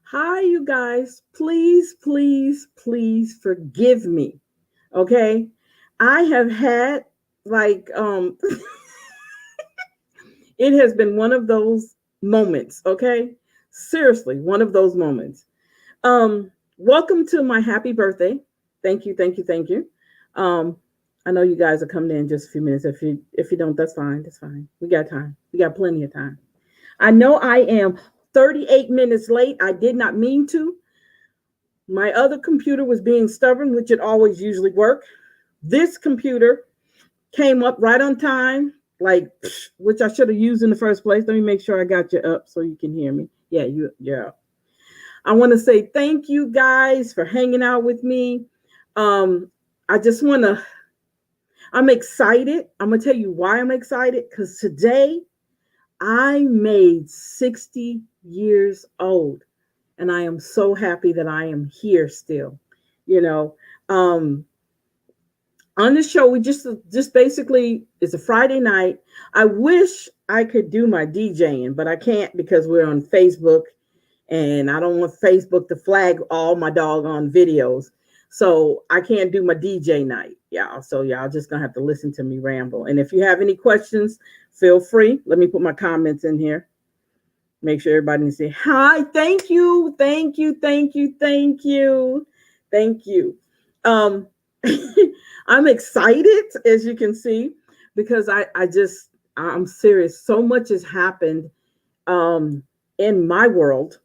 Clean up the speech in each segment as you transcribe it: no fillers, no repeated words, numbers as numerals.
Hi, you guys. Please, please, please forgive me. Okay. I have had like it has been one of those moments, okay? Seriously, one of those moments. Welcome to my happy birthday. Thank you, thank you, thank you. Um I know you guys are coming in just a few minutes. If you don't, that's fine. That's fine. We got time. We got plenty of time. I know I am 38 minutes late. I did not mean to. My other computer was being stubborn, which it always usually work. This computer came up right on time, like which I should have used in the first place. Let me make sure I got you up so you can hear me. Yeah, you're up. I want to say thank you guys for hanging out with me. Um, I just want to. I'm excited. I'm gonna tell you why I'm excited because today I made 60 years old, and I am so happy that I am here still. You know, um, on the show we just basically it's a Friday night. I wish I could do my DJing, but I can't because we're on Facebook, and I don't want Facebook to flag all my doggone videos. So I can't do my DJ night, y'all. So y'all just gonna have to listen to me ramble. And if you have any questions, feel free. Let me put my comments in here. Make sure everybody can say hi. Thank you, thank you, thank you, thank you, thank you. Um, I'm excited, as you can see, because I'm serious. So much has happened um, in my world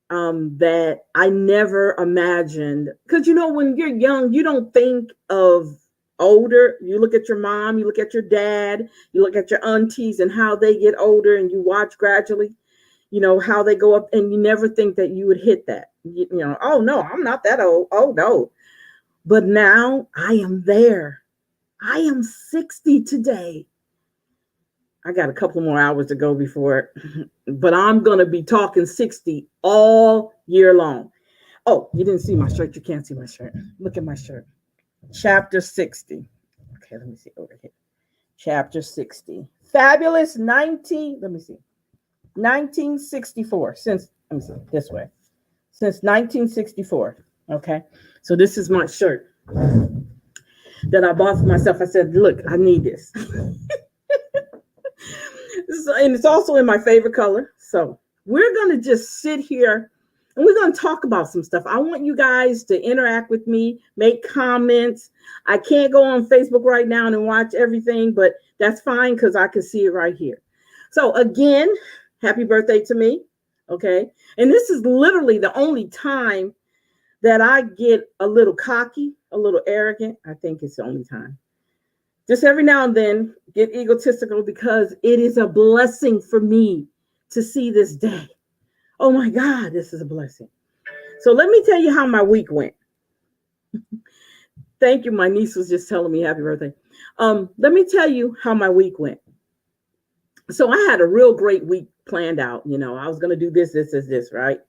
that I never imagined. Because when you're young, you don't think of older. You look at your mom, you look at your dad, you look at your aunties and how they get older, and you watch gradually. How they go up, and you never think that you would hit that. Oh no, I'm not that old. Oh no, but now I am there. I am 60 today. I got a couple more hours to go before, but I'm going to be talking 60 all year long. Oh, you didn't see my shirt. You can't see my shirt. Look at my shirt. Chapter 60. Okay, let me see over here. Chapter 60. Fabulous 19, let me see. 1964. Let me see, this way. Since 1964. Okay. So this is my shirt that I bought for myself. I said, look, I need this. And it's also in my favorite color. So we're going to just sit here and we're going to talk about some stuff. I want you guys to interact with me, make comments. I can't go on Facebook right now and watch everything, but that's fine because I can see it right here. So again, happy birthday to me. Okay. And this is literally the only time that I get a little cocky, a little arrogant. I think it's the only time. Just every now and then get egotistical because it is a blessing for me to see this day. Oh my God, this is a blessing. So let me tell you how my week went. Thank you. My niece was just telling me happy birthday. Let me tell you how my week went. So I had a real great week planned out. I was going to do this, right?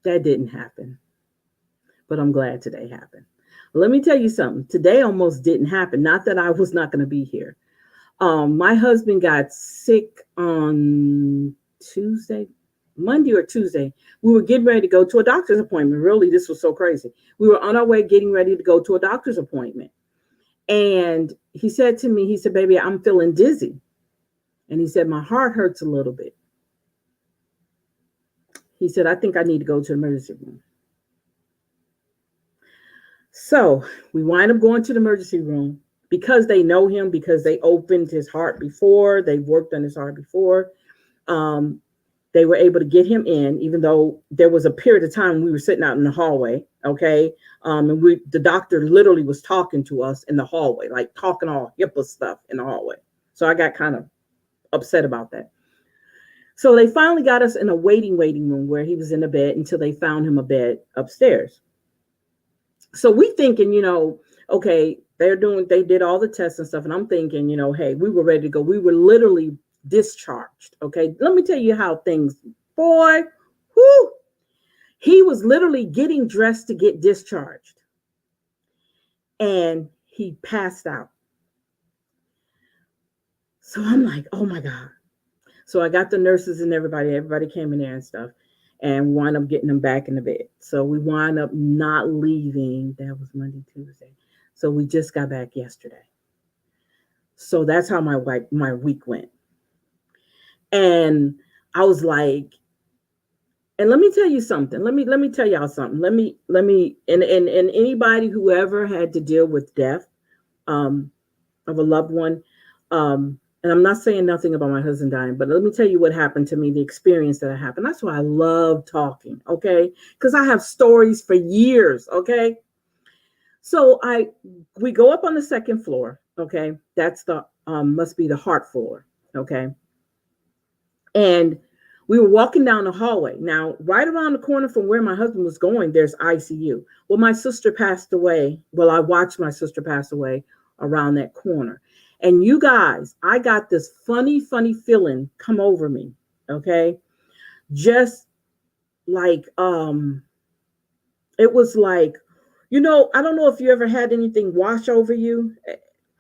That didn't happen, but I'm glad today happened. Let me tell you something. Today almost didn't happen. Not that I was not going to be here. My husband got sick on Tuesday, Monday or Tuesday. We were getting ready to go to a doctor's appointment. Really, this was so crazy. We were on our way getting ready to go to a doctor's appointment. And he said to me, he said, baby, I'm feeling dizzy. And he said, my heart hurts a little bit. He said, I think I need to go to the emergency room. So we wind up going to the emergency room because they know him, because they opened his heart before, they've worked on his heart before. Um, they were able to get him in, even though there was a period of time we were sitting out in the hallway. Okay. And the doctor literally was talking to us in the hallway, like talking all HIPAA stuff in the hallway. So I got kind of upset about that. So they finally got us in a waiting room where he was in a bed until they found him a bed upstairs. So we thinking, okay, they did all the tests and stuff. And I'm thinking, hey, we were ready to go. We were literally discharged. Okay. Let me tell you how things, boy, whoo, he was literally getting dressed to get discharged. And he passed out. So I'm like, oh my God. So I got the nurses and everybody came in there and stuff, and wound up getting them back in the bed. So we wound up not leaving. That was Monday, Tuesday. So we just got back yesterday. So that's how my week went. And I was like, and let me tell you something. Let me tell y'all something. Let me and anybody who ever had to deal with death of a loved one, and I'm not saying nothing about my husband dying, but let me tell you what happened to me, the experience that happened. That's why I love talking, okay? Because I have stories for years, okay? So we go up on the second floor, okay? That's the must be the heart floor, okay? And we were walking down the hallway. Now, right around the corner from where my husband was going, there's ICU. Well, my sister passed away. Well, I watched my sister pass away around that corner. And you guys, I got this funny feeling come over me. Okay. Just like, it was like, I don't know if you ever had anything wash over you.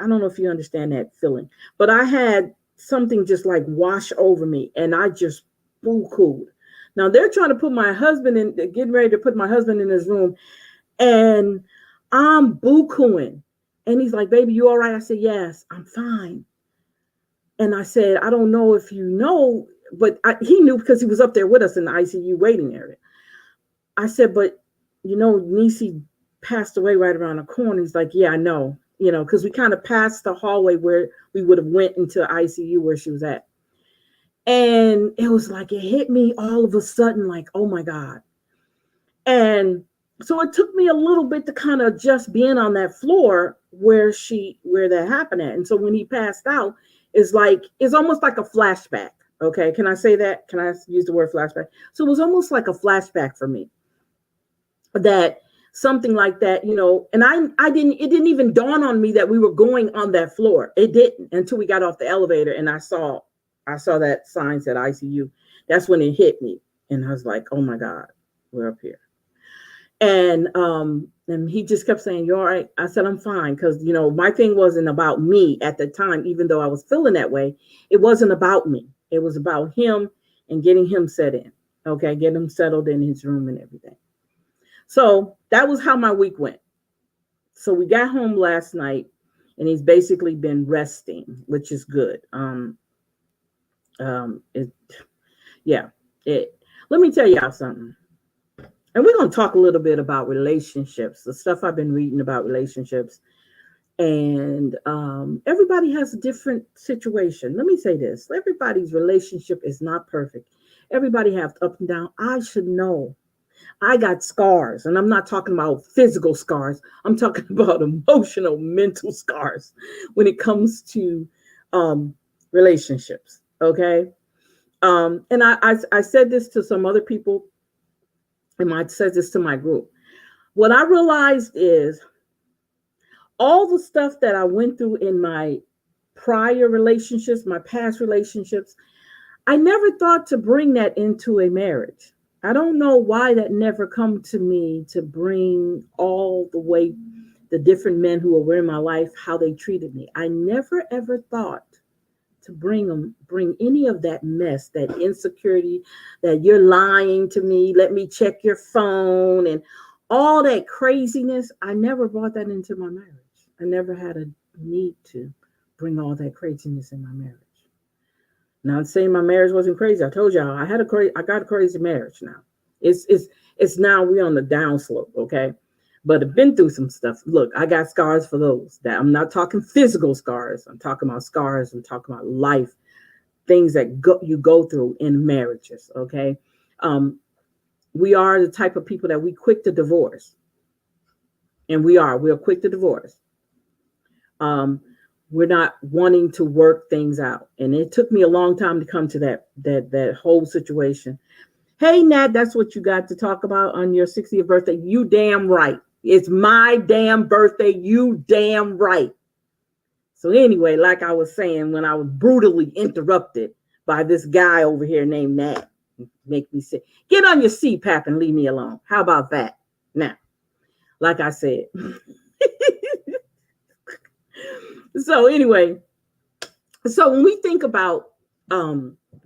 I don't know if you understand that feeling, but I had something just like wash over me, and I just boo-hooed. Now they're trying to put my husband in, getting ready to put my husband in his room, and I'm boo-hooing. And he's like, "Baby, you all right?" I said, "Yes, I'm fine." And I said, "I don't know if you know," but he knew because he was up there with us in the ICU waiting area. I said, "But Nisi passed away right around the corner." He's like, "Yeah, I know." Because we kind of passed the hallway where we would have went into ICU where she was at. And it was like, it hit me all of a sudden, like, oh my God. And so it took me a little bit to kind of just being on that floor where that happened at. And so when he passed out, it's almost like a flashback. Okay. Can I say that? Can I use the word flashback? So it was almost like a flashback for me that something like that, and it didn't even dawn on me that we were going on that floor. It didn't until we got off the elevator and I saw that sign said ICU. That's when it hit me. And I was like, oh my God, we're up here. And he just kept saying, "You all right?" I said, "I'm fine." Because, my thing wasn't about me at the time, even though I was feeling that way. It wasn't about me. It was about him and getting him set in. Okay. Getting him settled in his room and everything. So that was how my week went. So we got home last night and he's basically been resting, which is good. Let me tell y'all something. And we're going to talk a little bit about relationships, the stuff I've been reading about relationships. And everybody has a different situation. Let me say this. Everybody's relationship is not perfect. Everybody has up and down. I should know. I got scars, and I'm not talking about physical scars. I'm talking about emotional, mental scars when it comes to relationships. Okay. And I said this to some other people, and I said this to my group. What I realized is all the stuff that I went through in my prior relationships, my past relationships, I never thought to bring that into a marriage. I don't know why that never come to me to bring all the way the different men who were in my life, how they treated me. I never ever thought to bring any of that mess, that insecurity, that you're lying to me, let me check your phone, and all that craziness. I never brought that into my marriage. I never had a need to bring all that craziness in my marriage. Not saying my marriage wasn't crazy. I told y'all I got a crazy marriage now. It's now we're on the downslope, okay? But I've been through some stuff. Look, I got scars for those. That I'm not talking physical scars. I'm talking about scars. I'm talking about life, things that you go through in marriages, okay? We are the type of people that we quick to divorce. And we're quick to divorce. We're not wanting to work things out. And it took me a long time to come to that whole situation. Hey, Nat, that's what you got to talk about on your 60th birthday. You damn right. It's my damn birthday. You damn right. So anyway, like I was saying, when I was brutally interrupted by this guy over here named Nat, make me say, get on your CPAP and leave me alone. How about that? Now, like I said. So anyway, so when we think about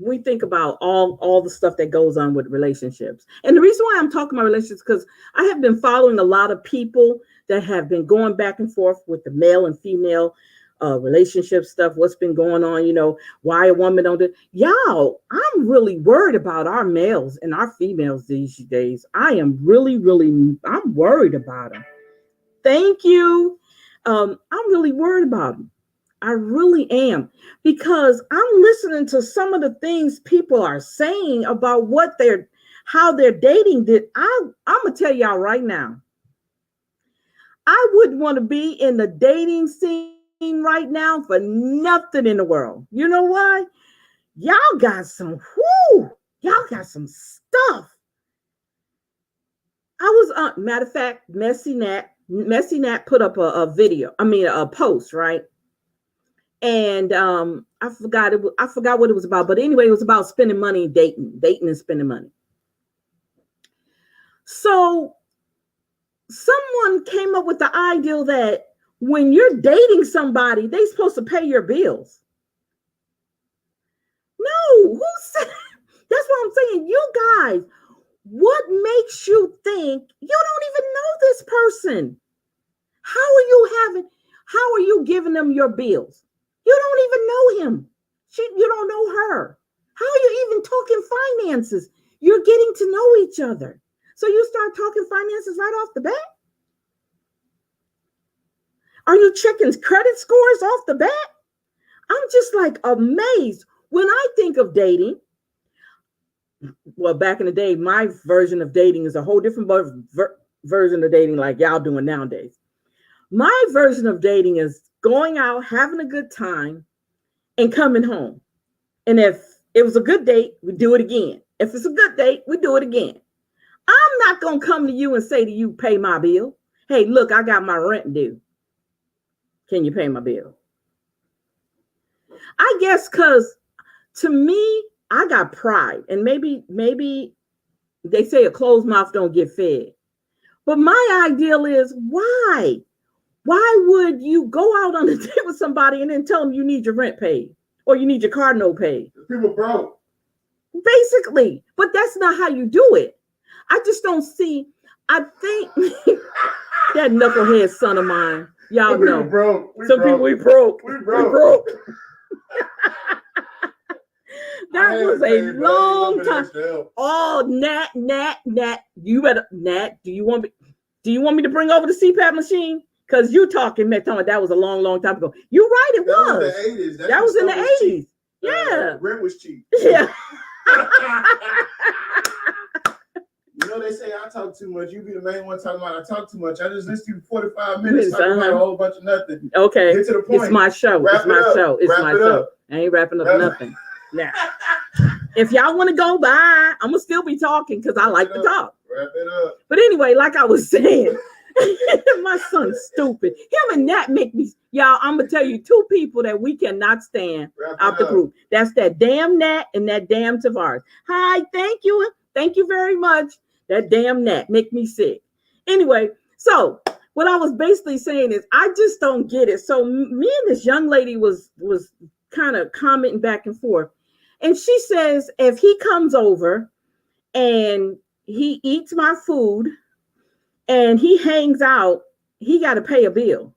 we think about all the stuff that goes on with relationships. And the reason why I'm talking about relationships, because I have been following a lot of people that have been going back and forth with the male and female relationship stuff, what's been going on, why a woman don't do. Y'all, I'm really worried about our males and our females these days. I am really, I'm worried about them. Thank you. I'm really worried about them. I really am, because I'm listening to some of the things people are saying about how they're dating. I'm gonna tell y'all right now, I wouldn't want to be in the dating scene right now for nothing in the world. You know why? Y'all got some stuff. I was matter of fact, Messy Nat put up a post, right? And I forgot what it was about, but anyway, it was about spending money, dating and spending money. So someone came up with the idea that when you're dating somebody, they're supposed to pay your bills. No, who said? That's what I'm saying. You guys, what makes you think you don't even know this person? How are you giving them your bills? You don't even know him. You don't know her. How are you even talking finances? You're getting to know each other. So you start talking finances right off the bat? Are you checking credit scores off the bat? I'm just like amazed. When I think of dating, well, back in the day, my version of dating is a whole different version of dating like y'all doing nowadays. My version of dating is going out, having a good time, and coming home. And if it was a good date, we do it again. If it's a good date, we do it again. I'm not going to come to you and say to you, pay my bill. Hey, look, I got my rent due. Can you pay my bill? I guess because to me, I got pride. And maybe they say a closed mouth don't get fed. But my ideal is, why? Why would you go out on a date with somebody and then tell them you need your rent paid or you need your car note paid? People broke. Basically, but that's not how you do it. I just don't see. I think that knucklehead son of mine, y'all know. We broke. That was a long time. Oh, Nat, you better, Nat. Do you want me to bring over the CPAP machine? Because you talking that was a long time ago. You're right, it was. That was the 80s. That was in the 80s. Yeah. Rent was cheap. Yeah. They say I talk too much. You be the main one talking about I talk too much. I just listen to you for 45 minutes talking about a whole bunch of nothing. Okay. Get to the point. It's my show. It's my show. I ain't wrapping up nothing. Now, if y'all want to go by, I'm going to still be talking because I like to talk. Wrap it up. But anyway, like I was saying, my son's stupid. Him and Nat make me, y'all, I'm going to tell you two people that we cannot stand out the group. That's that damn Nat and that damn Tavares. Hi, thank you. Thank you very much. That damn Nat make me sick. Anyway, so what I was basically saying is I just don't get it. So me and this young lady was kind of commenting back and forth. And she says, if he comes over and he eats my food and he hangs out, he got to pay a bill.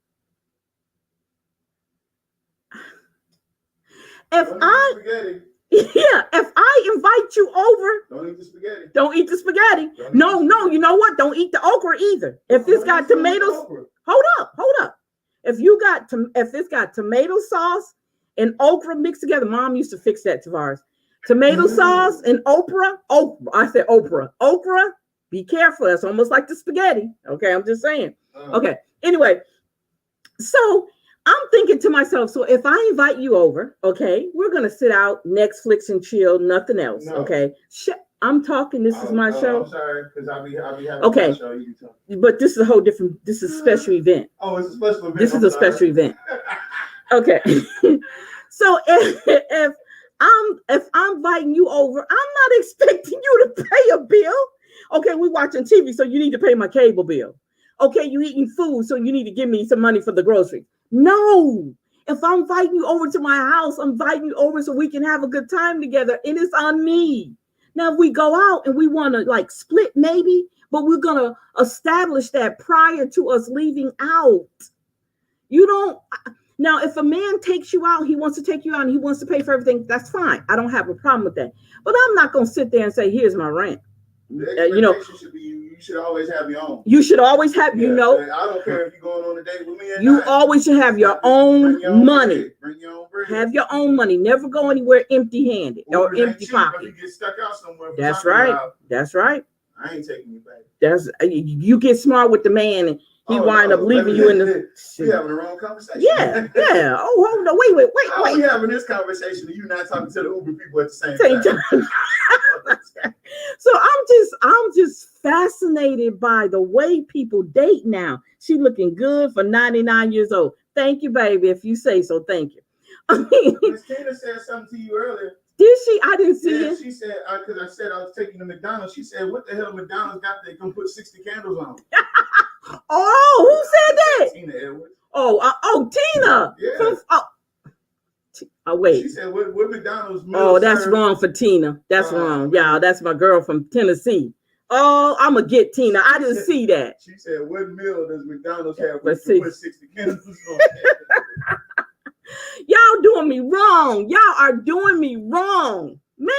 If I invite you over, don't eat the spaghetti. Don't eat the spaghetti. No, you know what? Don't eat the okra either. If it's got tomatoes, hold up. If it's got tomato sauce and okra mixed together, Mom used to fix that, Tavares. Tomato sauce and okra. I said okra. Okra. Be careful. That's almost like the spaghetti. Okay, I'm just saying. Okay. Anyway, so I'm thinking to myself, so if I invite you over, okay, we're going to sit out, Netflix and chill, nothing else, okay? I'm talking, this is my show. I'm sorry, because I'll be having my show. But this is a whole different, this is a special event. Oh, it's a special event. This is a special event. Okay. So if I'm inviting you over, I'm not expecting you to pay a bill. Okay, we're watching TV, so you need to pay my cable bill. Okay, you eating food, so you need to give me some money for the groceries. No, If I'm inviting you over to my house, I'm inviting you over so we can have a good time together, and it's on me. Now, if we go out and we want to like split, maybe, but we're going to establish that prior to us leaving out. You don't. Now, if a man takes you out, he wants to take you out and he wants to pay for everything, that's fine. I don't have a problem with that. But I'm not going to sit there and say, here's my rent. Should be you should always have your own. You should always have, I don't care if you're going on a date with me or you not. always should have your own money. Bring your own bread. Have your own money. Never go anywhere empty-handed or empty pocket. If you get stuck out somewhere. That's right. That's right. I ain't taking you back. You get smart with the man and he wind up leaving you in the. We having the wrong conversation. Yeah. Oh, hold on. Wait. How are we having this conversation and you not talking to the Uber people at the same time? So I'm just fascinated by the way people date now. She looking good for 99 years old. Thank you, baby. If you say so, thank you. Miss Tina said something to you earlier. Did she? I didn't see it. She said, because I said I was taking to McDonald's. She said, what the hell McDonald's got they can put 60 candles on? Oh, who said that? Tina Edwards. Oh, Tina. Yeah. Wait. She said, what McDonald's? Oh, that's wrong for Tina. That's wrong. Yeah, that's my girl from Tennessee. Oh, I'm going to get Tina. I didn't see that. She said, what meal does McDonald's have Put 60 candles on? Y'all doing me wrong. Y'all are doing me wrong, man.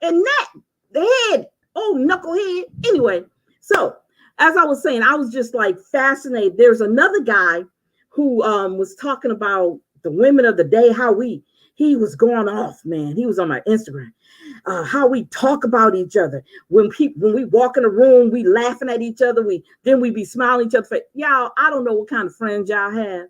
And that, the head, knucklehead. Anyway, so as I was saying, I was just like fascinated. There's another guy who was talking about the women of the day, how he was going off, man. He was on my Instagram. How we talk about each other. When we walk in a room, we laughing at each other. We be smiling each other. Y'all, I don't know what kind of friends y'all have.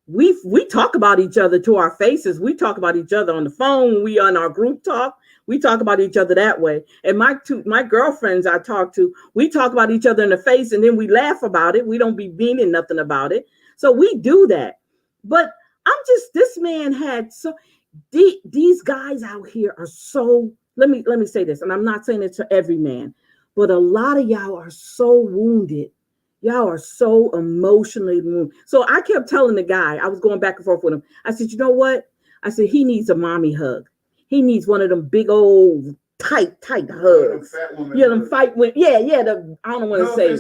We talk about each other to our faces. We talk about each other on the phone. We on our group talk. We talk about each other that way. And my girlfriends I talk to, we talk about each other in the face and then we laugh about it. We don't be meaning nothing about it. So we do that. But this man had these guys out here are so, let me say this, and I'm not saying it to every man, but a lot of y'all are so wounded. Y'all are so emotionally wounded. So I kept telling the guy, I was going back and forth with him. I said, you know what? I said, he needs a mommy hug. He needs one of them big old tight hugs. Them fight women. Yeah. I don't want to say.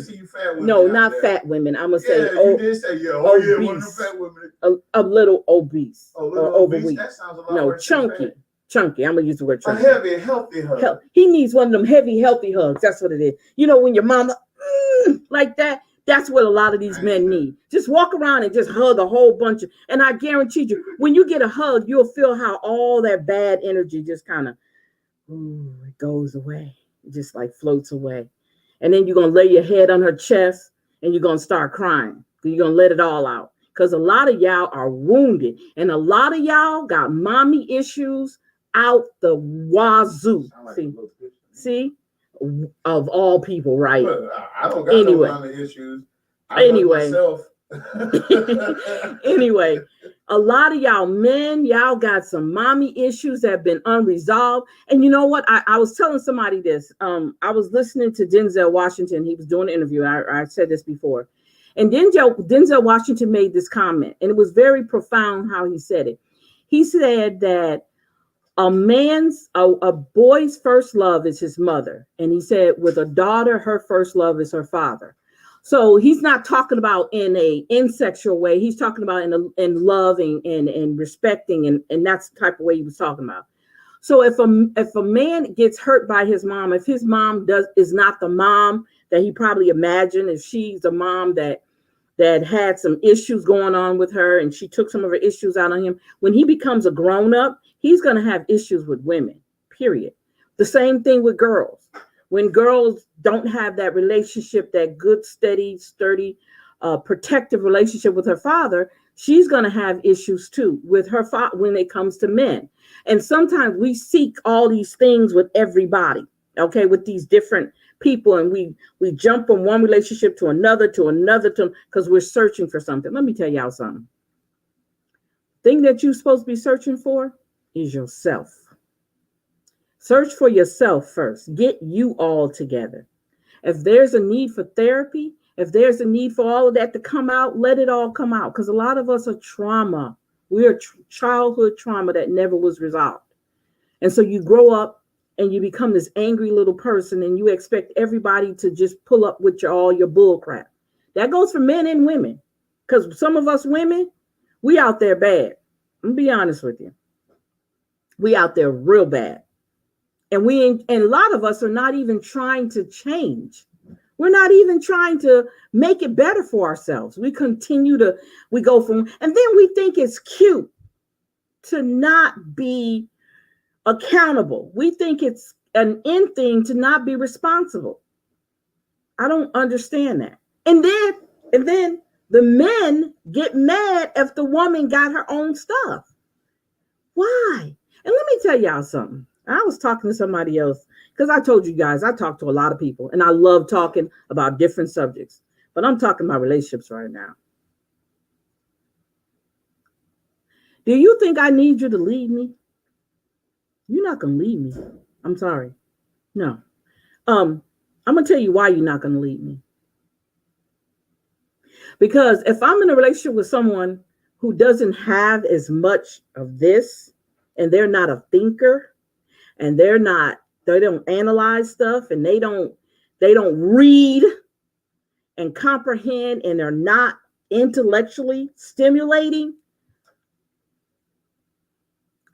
No, not fat women. I'm gonna say. You did say obese. One of them fat women. A little obese or overweight. That sounds a lot chunky. I'm gonna use the word chunky. A heavy, healthy hug. He needs one of them heavy, healthy hugs. That's what it is. You know, when your mama like that. That's what a lot of these men need. Just walk around and just hug a whole bunch of, and I guarantee you, when you get a hug, you'll feel how all that bad energy just kind of, it goes away. It just like floats away. And then you're going to lay your head on her chest and you're going to start crying. You're going to let it all out. Because a lot of y'all are wounded. And a lot of y'all got mommy issues out the wazoo. See? Of all people, right? I don't got no kind of issues. Anyway, a lot of y'all men, y'all got some mommy issues that have been unresolved. And you know what? I was telling somebody this. I was listening to Denzel Washington. He was doing an interview. I said this before. And Denzel Washington made this comment, and it was very profound how he said it. He said that a boy's first love is his mother. And he said with a daughter, her first love is her father. So he's not talking about in a insexual way. He's talking about in loving and respecting. And that's the type of way he was talking about. So if a man gets hurt by his mom, if his mom is not the mom that he probably imagined, if she's a mom that had some issues going on with her and she took some of her issues out on him, when he becomes a grown-up, he's going to have issues with women, period. The same thing with girls. When girls don't have that relationship, that good, steady, sturdy, protective relationship with her father, she's going to have issues too with her father when it comes to men. And sometimes we seek all these things with everybody, okay, with these different people, and we jump from one relationship to another because we're searching for something. Let me tell y'all something. Thing that you're supposed to be searching for is yourself. Search for yourself first. Get you all together. If there's a need for therapy, If there's a need for all of that to come out, let it all come out. Because a lot of us are trauma. We are childhood trauma that never was resolved. And so you grow up and you become this angry little person and you expect everybody to just pull up with all your bull crap. That goes for men and women. Because some of us women, we out there bad. I'm gonna be honest with you. We out there real bad. And a lot of us are not even trying to change. We're not even trying to make it better for ourselves. We go from, and then we think it's cute to not be accountable. We think it's an in thing to not be responsible. I don't understand that. And then the men get mad if the woman got her own stuff. Why? And let me tell y'all something. I was talking to somebody else because I told you guys I talk to a lot of people and I love talking about different subjects, but I'm talking about relationships right now. Do you think I need you to lead me? You're not going to lead me. I'm sorry. No. I'm going to tell you why you're not going to lead me. Because if I'm in a relationship with someone who doesn't have as much of this, and they're not a thinker, and they don't analyze stuff, and they don't read and comprehend, and they're not intellectually stimulating,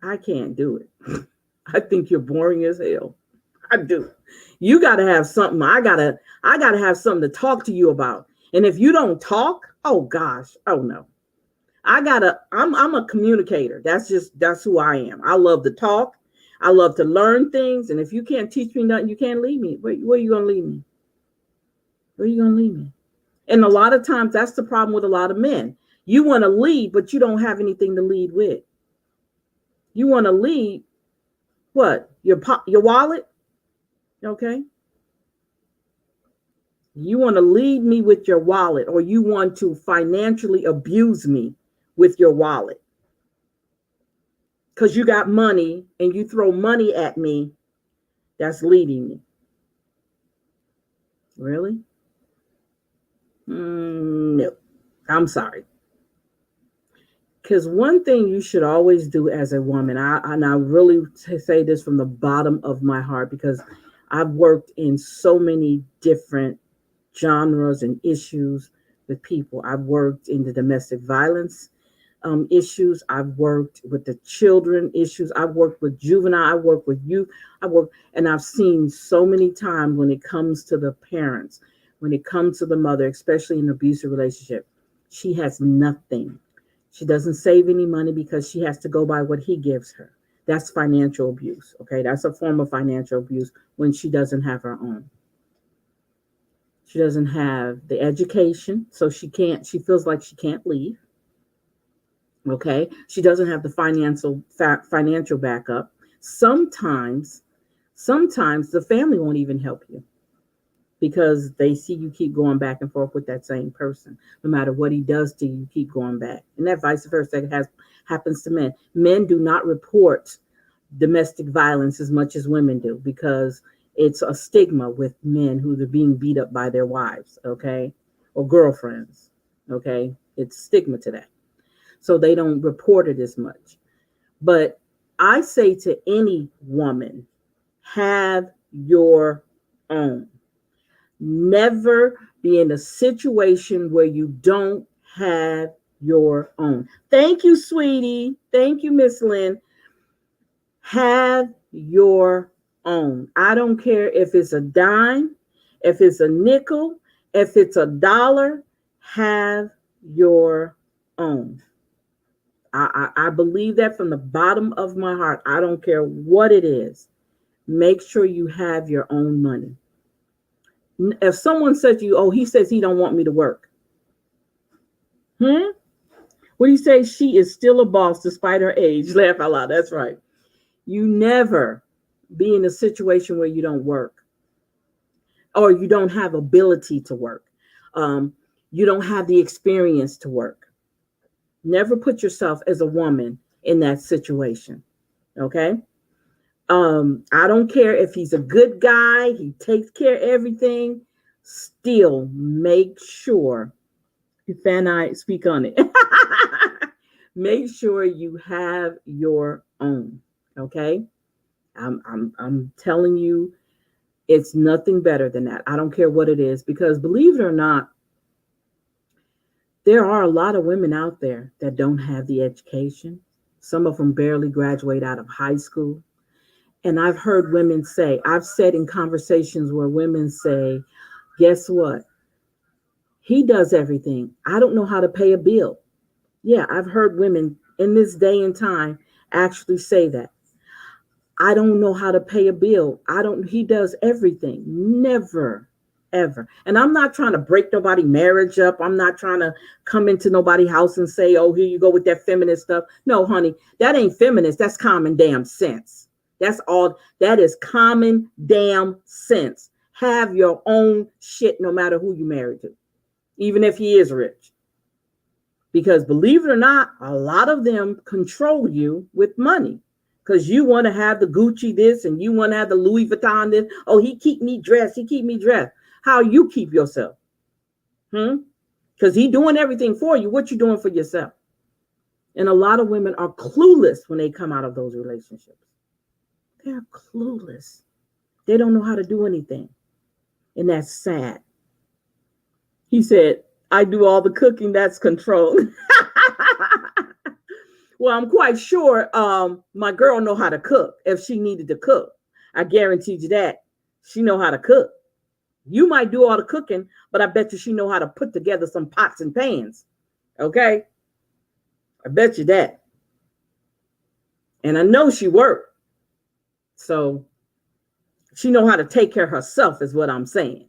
I can't do it. I think you're boring as hell. I do. You got to have something. I gotta have something to talk to you about. And if you don't talk, oh gosh, oh no. I'm a communicator. That's who I am. I love to talk. I love to learn things. And if you can't teach me nothing, you can't lead me. Where are you going to lead me? Where are you going to lead me? And a lot of times that's the problem with a lot of men. You want to lead, but you don't have anything to lead with. You want to lead what? Your wallet? Okay. You want to lead me with your wallet, or you want to financially abuse me with your wallet. Because you got money and you throw money at me, that's leading me. Really? No, I'm sorry. Because one thing you should always do as a woman, and I really say this from the bottom of my heart, because I've worked in so many different genres and issues with people. I've worked in the domestic violence issues. I've worked with the children issues. I've worked with juvenile. I work with youth. And I've seen so many times when it comes to the parents, when it comes to the mother, especially in an abusive relationship, she has nothing. She doesn't save any money because she has to go by what he gives her. That's financial abuse. Okay. That's a form of financial abuse when she doesn't have her own. She doesn't have the education, so she feels like she can't leave. Okay. She doesn't have the financial backup. Sometimes the family won't even help you because they see you keep going back and forth with that same person. No matter what he does to you, you keep going back. And that vice versa happens to men. Men do not report domestic violence as much as women do because it's a stigma with men who are being beat up by their wives, okay, or girlfriends, okay. It's stigma to that. So they don't report it as much. But I say to any woman, have your own. Never be in a situation where you don't have your own. Thank you, sweetie. Thank you, Miss Lynn. Have your own. I don't care if it's a dime, if it's a nickel, if it's $1, have your own. I believe that from the bottom of my heart. I don't care what it is. Make sure you have your own money. If someone said to you, oh, he says he don't want me to work. What do you say? She is still a boss despite her age. Laugh out loud. That's right. You never be in a situation where you don't work or you don't have ability to work. You don't have the experience to work. Never put yourself as a woman in that situation. Okay. I don't care if he's a good guy. He takes care of everything. still make sure, if I speak on it, make sure you have your own. Okay. I'm telling you, it's nothing better than that. I don't care what it is, because believe it or not, there are a lot of women out there that don't have the education. Some of them barely graduate out of high school. And I've heard women say, I've said in conversations where women say, guess what? He does everything. I don't know how to pay a bill. Yeah, I've heard women in this day and time actually say that. I don't know how to pay a bill. He does everything. Never, ever. And I'm not trying to break nobody's marriage up. I'm not trying to come into nobody's house and say, oh, here you go with that feminist stuff. No, honey, that ain't feminist. That's common damn sense. That's all. That is common damn sense. Have your own shit no matter who you married to, even if he is rich. Because believe it or not, a lot of them control you with money. Because you want to have the Gucci this and you want to have the Louis Vuitton this. Oh, he keep me dressed. He keep me dressed. How you keep yourself? Because he doing everything for you. What you doing for yourself? And a lot of women are clueless when they come out of those relationships. They're clueless. They don't know how to do anything. And that's sad. He said, I do all the cooking. That's control. Well, I'm quite sure my girl know how to cook if she needed to cook. I guarantee you that. She know how to cook. You might do all the cooking, but I bet you she know how to put together some pots and pans. Okay? I bet you that. And I know she worked. So she know how to take care of herself is what I'm saying.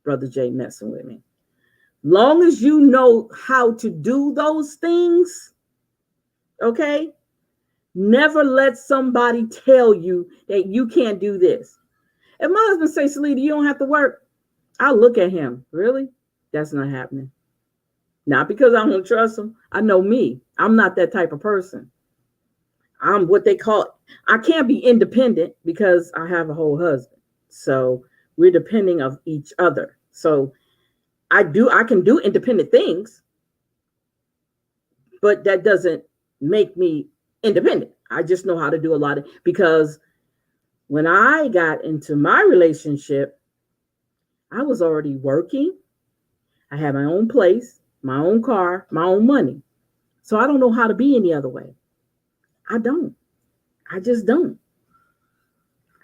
Brother Jay messing with me. Long as you know how to do those things, okay? Never let somebody tell you that you can't do this. If my husband says, Salita, you don't have to work, I'll look at him. Really? That's not happening. Not because I don't trust him. I know me. I'm not that type of person. I'm what they call, I can't be independent because I have a whole husband. So we're depending on each other. So I can do independent things, but that doesn't make me independent. I just know how to do a lot of, because when I got into my relationship, I was already working. I had my own place, my own car, my own money. So I don't know how to be any other way. I don't. I just don't.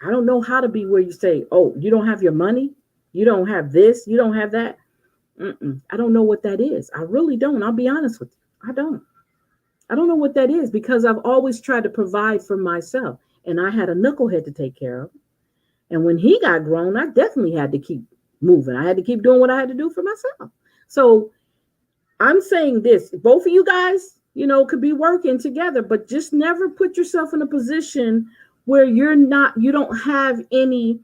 I don't know how to be where you say, oh, you don't have your money? You don't have this? You don't have that? I don't know what that is. I really don't. I'll be honest with you. I don't know what that is, because I've always tried to provide for myself. And I had a knucklehead to take care of. And when he got grown, I definitely had to keep moving. I had to keep doing what I had to do for myself. So I'm saying this, both of you guys, could be working together, but just never put yourself in a position where you don't have any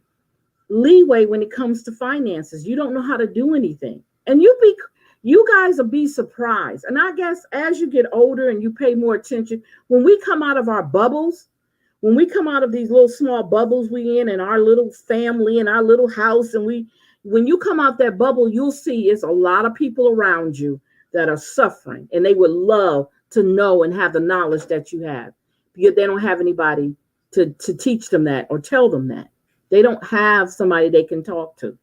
leeway when it comes to finances. You don't know how to do anything. And you guys will be surprised. And I guess as you get older and you pay more attention, when we come out of our bubbles, when we come out of these little small bubbles we in our little family and our little house, and when you come out that bubble, you'll see it's a lot of people around you that are suffering, and they would love to know and have the knowledge that you have, because they don't have anybody to teach them that or tell them that. They don't have somebody they can talk to.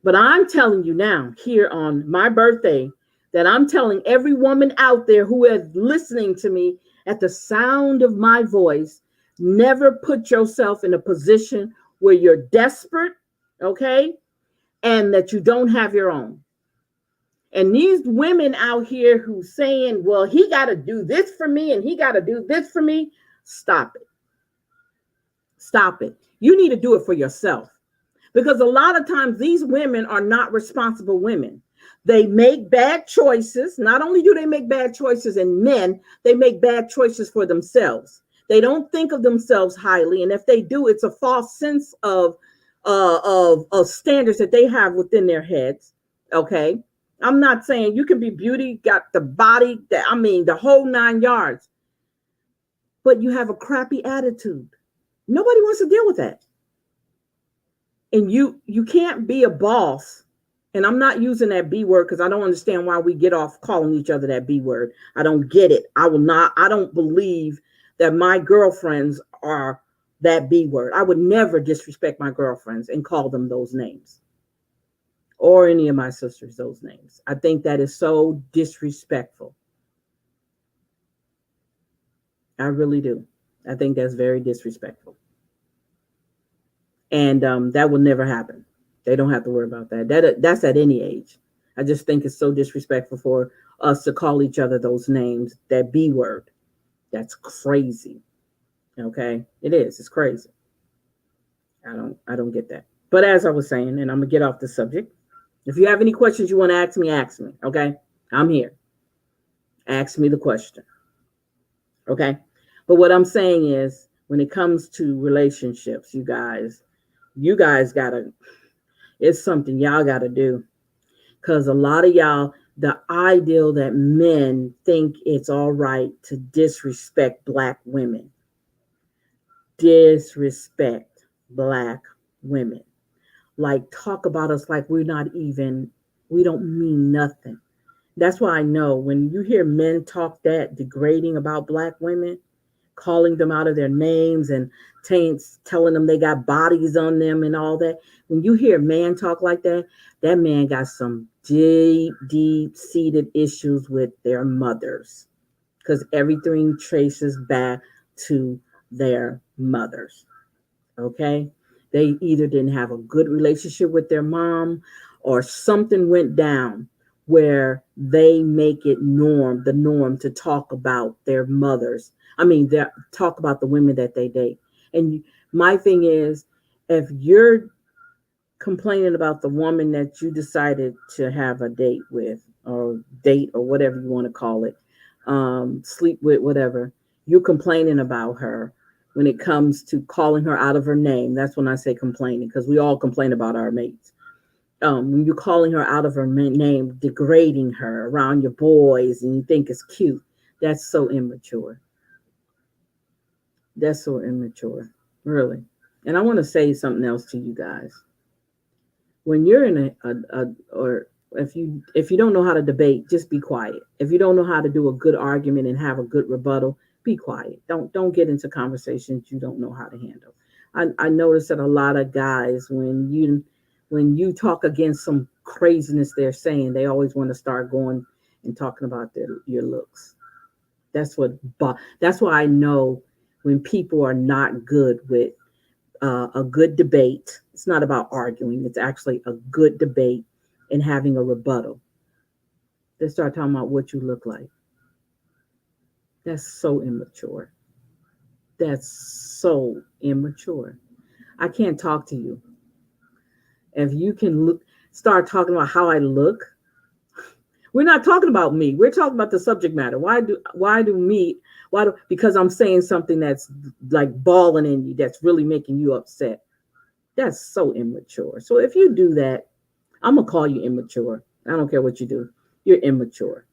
But I'm telling you now, here on my birthday, that I'm telling every woman out there who is listening to me at the sound of my voice, never put yourself in a position where you're desperate, okay? And that you don't have your own. And these women out here who saying, well, he got to do this for me and he got to do this for me, stop it. Stop it. You need to do it for yourself. Because a lot of times these women are not responsible women. They make bad choices. Not only do they make bad choices in men, they make bad choices for themselves. They don't think of themselves highly. And if they do, it's a false sense of standards that they have within their heads. Okay. I'm not saying you can be beauty, got the body, the whole 9 yards, but you have a crappy attitude. Nobody wants to deal with that. And you can't be a boss. And I'm not using that B word because I don't understand why we get off calling each other that B word. I don't get it. I don't believe that my girlfriends are that B word. I would never disrespect my girlfriends and call them those names, or any of my sisters those names. I think that is so disrespectful. I really do. I think that's very disrespectful. And that will never happen. They don't have to worry about that. That's at any age. I just think it's so disrespectful for us to call each other those names, that B word. That's crazy. Okay? It is. It's crazy. I don't get that. But as I was saying, and I'm gonna get off the subject. If you have any questions you want to ask me, okay? I'm here. Ask me the question. Okay? But what I'm saying is, when it comes to relationships, you guys gotta, it's something y'all gotta do. Because a lot of y'all, the ideal that men think it's all right to disrespect Black women. Disrespect Black women. Like, talk about us like we don't mean nothing. That's why I know when you hear men talk that degrading about Black women, calling them out of their names and telling them they got bodies on them and all that. When you hear a man talk like that, that man got some deep-seated issues with their mothers, because everything traces back to their mothers. Okay? They either didn't have a good relationship with their mom, or something went down where they make it the norm to talk about their mothers. I mean, talk about the women that they date. And my thing is, if you're complaining about the woman that you decided to have a date with, or whatever you want to call it, sleep with, whatever, you're complaining about her when it comes to calling her out of her name. That's when I say complaining, because we all complain about our mates. When you're calling her out of her name, degrading her around your boys, and you think it's cute, that's so immature. That's so immature, really. And I want to say something else to you guys. When you're in or if you don't know how to debate, just be quiet. If you don't know how to do a good argument and have a good rebuttal, be quiet. Don't get into conversations you don't know how to handle. I notice that a lot of guys, when you talk against some craziness they're saying, they always want to start going and talking about your looks. That's why I know when people are not good with a good debate. It's not about arguing. It's actually a good debate and having a rebuttal. They start talking about what you look like. That's so immature. That's so immature. I can't talk to you. If you can start talking about how I look, we're not talking about me. We're talking about the subject matter. Because I'm saying something that's like balling in you, that's really making you upset. That's so immature. So if you do that, I'm going to call you immature. I don't care what you do. You're immature.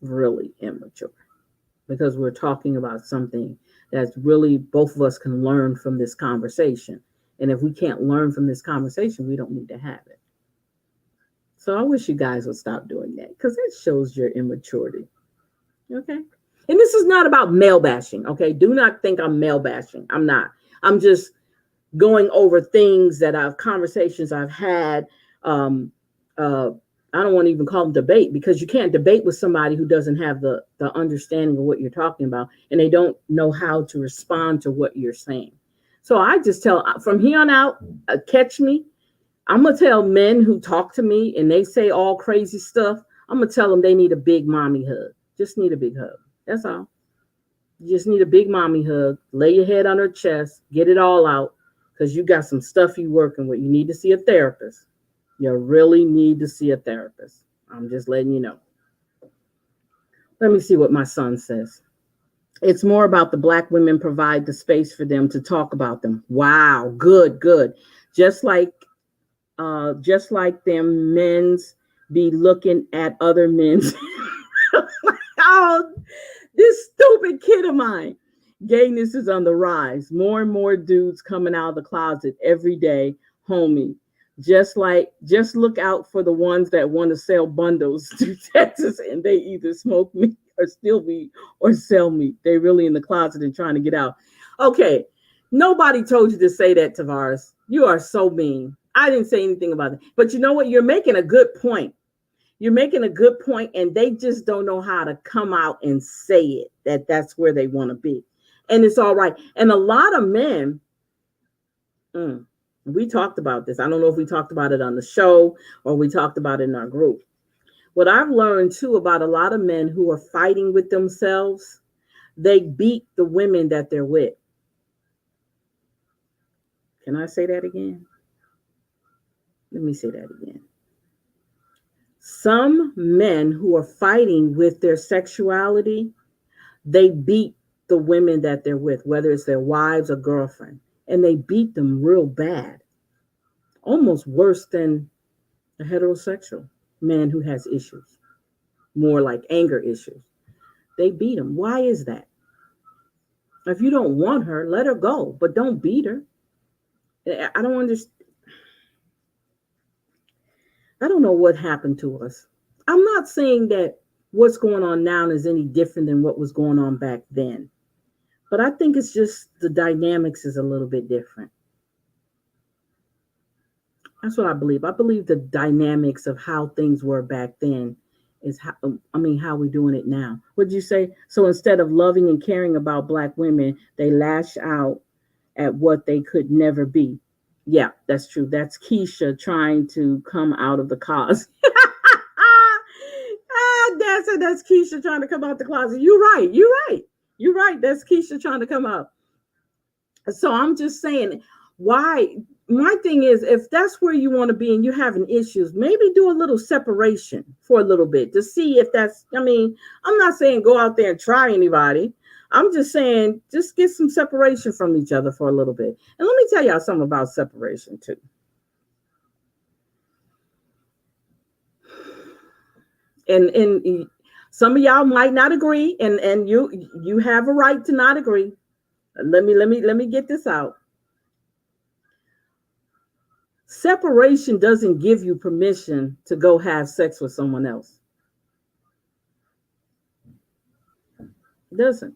Really immature. Because we're talking about something that's really both of us can learn from this conversation. And if we can't learn from this conversation, we don't need to have it. So I wish you guys would stop doing that, because it shows your immaturity. Okay? And this is not about male bashing. Okay? Do not think I'm male bashing. I'm not. I'm just going over things conversations I've had. I don't want to even call them debate, because you can't debate with somebody who doesn't have the understanding of what you're talking about, and they don't know how to respond to what you're saying. So I just tell, from here on out, catch me. I'm going to tell men who talk to me and they say all crazy stuff, I'm going to tell them they need a big mommy hug. Just need a big hug. That's all. You just need a big mommy hug. Lay your head on her chest. Get it all out, because you got some stuff you're working with. You need to see a therapist. You really need to see a therapist. I'm just letting you know. Let me see what my son says. It's more about the Black women provide the space for them to talk about them. Wow. Good. Just like them men's be looking at other men's. Oh, this stupid kid of mine. Gayness is on the rise. More and more dudes coming out of the closet every day homie. Just look out for the ones that want to sell bundles to Texas, and they either smoke meat or steal meat or sell meat. They really in the closet and trying to get out. Okay, nobody told you to say that, Tavares. You are so mean. I didn't say anything about it. But you know what? You're making a good point. You're making a good point, and they just don't know how to come out and say it, that that's where they want to be. And it's all right. And a lot of men, we talked about this. I don't know if we talked about it on the show or we talked about it in our group. What I've learned too about a lot of men who are fighting with themselves, they beat the women that they're with. Can I say that again? Let me say that again. Some men who are fighting with their sexuality, they beat the women that they're with, whether it's their wives or girlfriend, and they beat them real bad, almost worse than a heterosexual man who has issues, more like anger issues. They beat them. Why is that? If you don't want her, let her go, but don't beat her. I don't understand. I don't know what happened to us. I'm not saying that what's going on now is any different than what was going on back then. But I think it's just the dynamics is a little bit different. That's what I believe. I believe the dynamics of how things were back then is how we're doing it now. What'd you say? So instead of loving and caring about Black women, they lash out at what they could never be. Yeah, that's true. That's Keisha trying to come out of the closet. That's Keisha trying to come out the closet. You're right. That's Keisha trying to come out. So I'm just saying, why? My thing is, if that's where you want to be and you're having issues, maybe do a little separation for a little bit to see if that's, I'm not saying go out there and try anybody. I'm just saying, just get some separation from each other for a little bit. And let me tell y'all something about separation too. And some of y'all might not agree, and you have a right to not agree. Let me get this out. Separation doesn't give you permission to go have sex with someone else. It doesn't.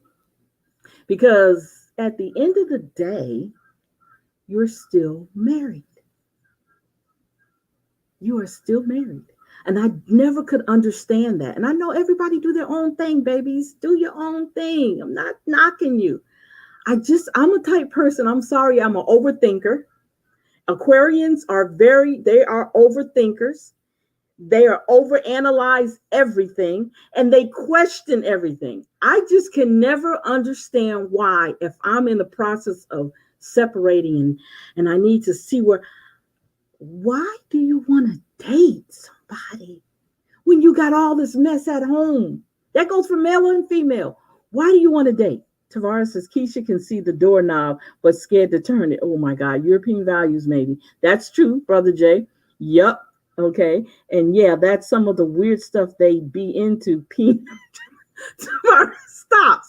Because at the end of the day, you're still married. You are still married. And I never could understand that. And I know everybody do their own thing, babies. Do your own thing. I'm not knocking you. I'm a type person. I'm sorry, I'm an overthinker. Aquarians are they are overthinkers. They are overanalyze everything and they question everything. I just can never understand why, if I'm in the process of separating and I need to see why do you want to date somebody when you got all this mess at home? That goes for male and female. Why do you want to date? Tavares says Keisha can see the doorknob, but scared to turn it. Oh my God, European values, maybe. That's true, Brother Jay. Yup. Okay. And yeah, that's some of the weird stuff they be into. Stop.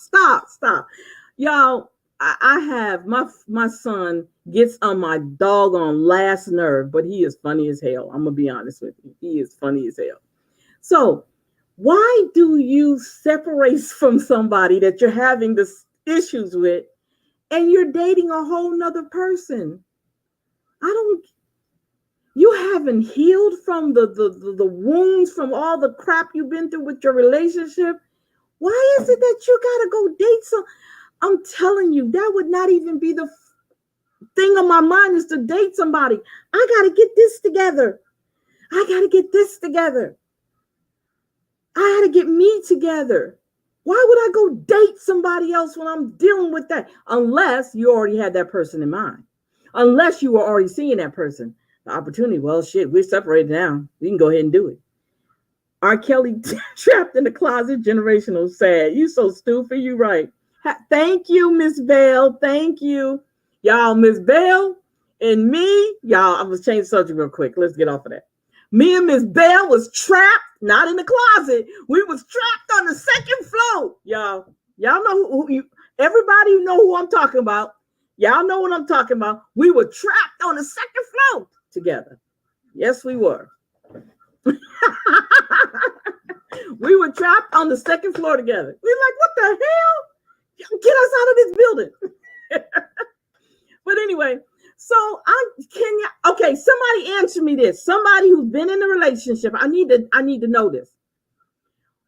Y'all, I have my son gets on my doggone last nerve, but he is funny as hell. I'm gonna be honest with you. He is funny as hell. So why do you separate from somebody that you're having this issues with and you're dating a whole nother person? You haven't healed from the wounds from all the crap you've been through with your relationship. Why is it that you gotta go date some? I'm telling you, that would not even be the thing on my mind, is to date somebody. I gotta get this together. I gotta get me together. Why would I go date somebody else when I'm dealing with that? Unless you already had that person in mind. Unless you were already seeing that person. The opportunity, well, shit, we're separated now. We can go ahead and do it. R. Kelly trapped in the closet, generational sad. You so stupid, you right. Thank you, Miss Bell. Thank you. Y'all, Miss Bell and me, y'all, I'm going to change the subject real quick. Let's get off of that. Me and Miss Bell was trapped, not in the closet. We was trapped on the second floor. Y'all know who everybody know who I'm talking about. Y'all know what I'm talking about. We were trapped on the second floor together. Yes, we were. We were trapped on the second floor together. We were like, what the hell? Get us out of this building. But anyway, so okay, somebody answer me this. Somebody who's been in a relationship. I need to know this.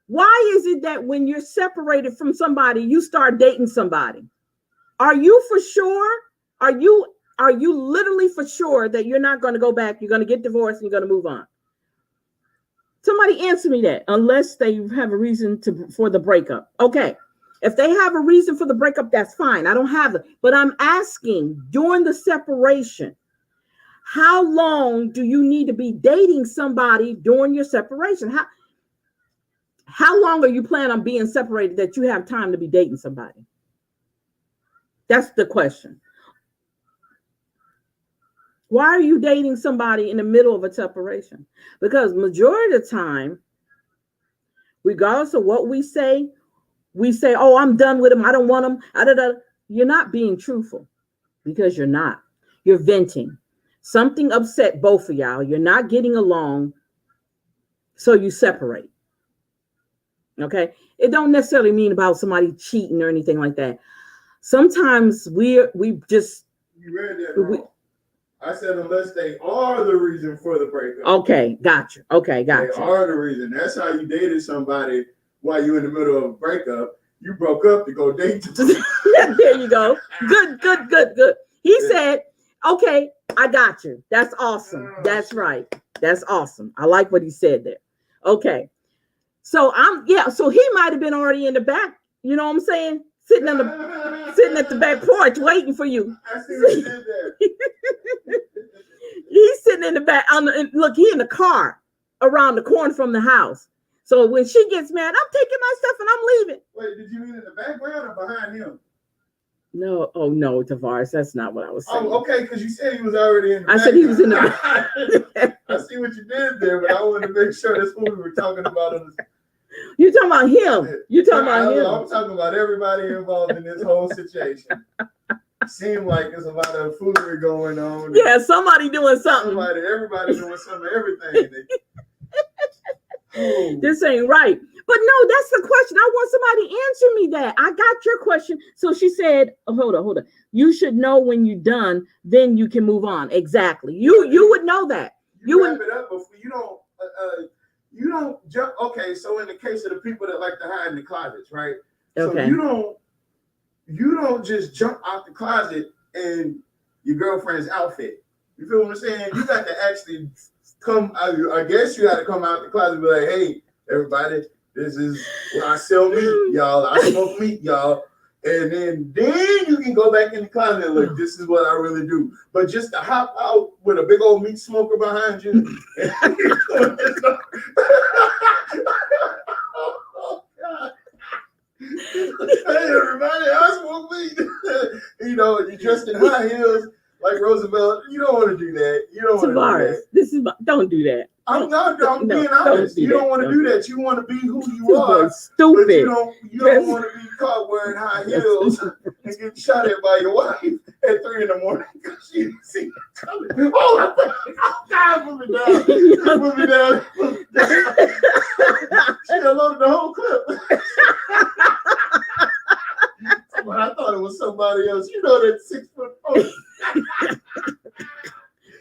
Why is it that when you're separated from somebody, you start dating somebody? Are you for sure? Are you literally for sure that you're not going to go back? You're going to get divorced and you're going to move on? Somebody answer me that, unless they have a reason for the breakup. Okay. If they have a reason for the breakup, that's fine. I don't have it. But I'm asking, during the separation, how long do you need to be dating somebody during your separation? How long are you planning on being separated that you have time to be dating somebody? That's the question. Why are you dating somebody in the middle of a separation? Because majority of the time, regardless of what we say, oh, I'm done with him. I don't want him. You're not being truthful, because you're not. You're venting. Something upset both of y'all. You're not getting along, so you separate. Okay? It don't necessarily mean about somebody cheating or anything like that. Sometimes we just... You read that wrong. I said unless they are the reason for the breakup. Okay, gotcha. They are the reason. That's how you dated somebody while you're in the middle of a breakup. You broke up to go date. There you go. Good. He said, okay, I got you. That's awesome. That's right. That's awesome. I like what he said there. Okay. So so he might have been already in the back. You know what I'm saying? Sitting at the back porch waiting for you. I see what you did there. He's sitting in the back. Look, he in the car around the corner from the house. So when she gets mad, I'm taking my stuff and I'm leaving. Wait, did you mean in the background or behind him? No, oh no, Tavares, that's not what I was saying. Oh, okay, because you said he was already in the background. Said he was in the back. I see what you did there, but I wanted to make sure that's what we were talking about. You're talking about him. You're talking about him. I'm talking about everybody involved in this whole situation. Seemed like there's a lot of foolery going on. Yeah, somebody doing something. Everybody doing something, everything. This ain't right. But no, that's the question. I want somebody to answer me that. I got your question. So she said, hold on. You should know when you're done, then you can move on. Exactly. You would know that. You wrap it up before you don't jump. Okay, so in the case of the people that like to hide in the closets, right? Okay. So you don't just jump out the closet in your girlfriend's outfit. You feel what I'm saying? You got to actually come. I guess you got to come out the closet and be like, hey, everybody, this is where I sell meat, y'all. I smoke meat, y'all. And then you can go back in the closet and look, this is what I really do. But just to hop out with a big old meat smoker behind you. Hey, everybody, I smoke meat. You're dressed in high heels like Roosevelt. You don't want to do that. You don't want to do that. Don't do that. I'm being honest. You don't want to do that. You want to be who you are. Stupid. But you don't want to be caught wearing high heels and get shot at by your wife at 3 a.m. because she didn't see you coming. Oh, God, put me down. Put me down. She unloaded the whole clip. I thought it was somebody else. You know that 6 foot.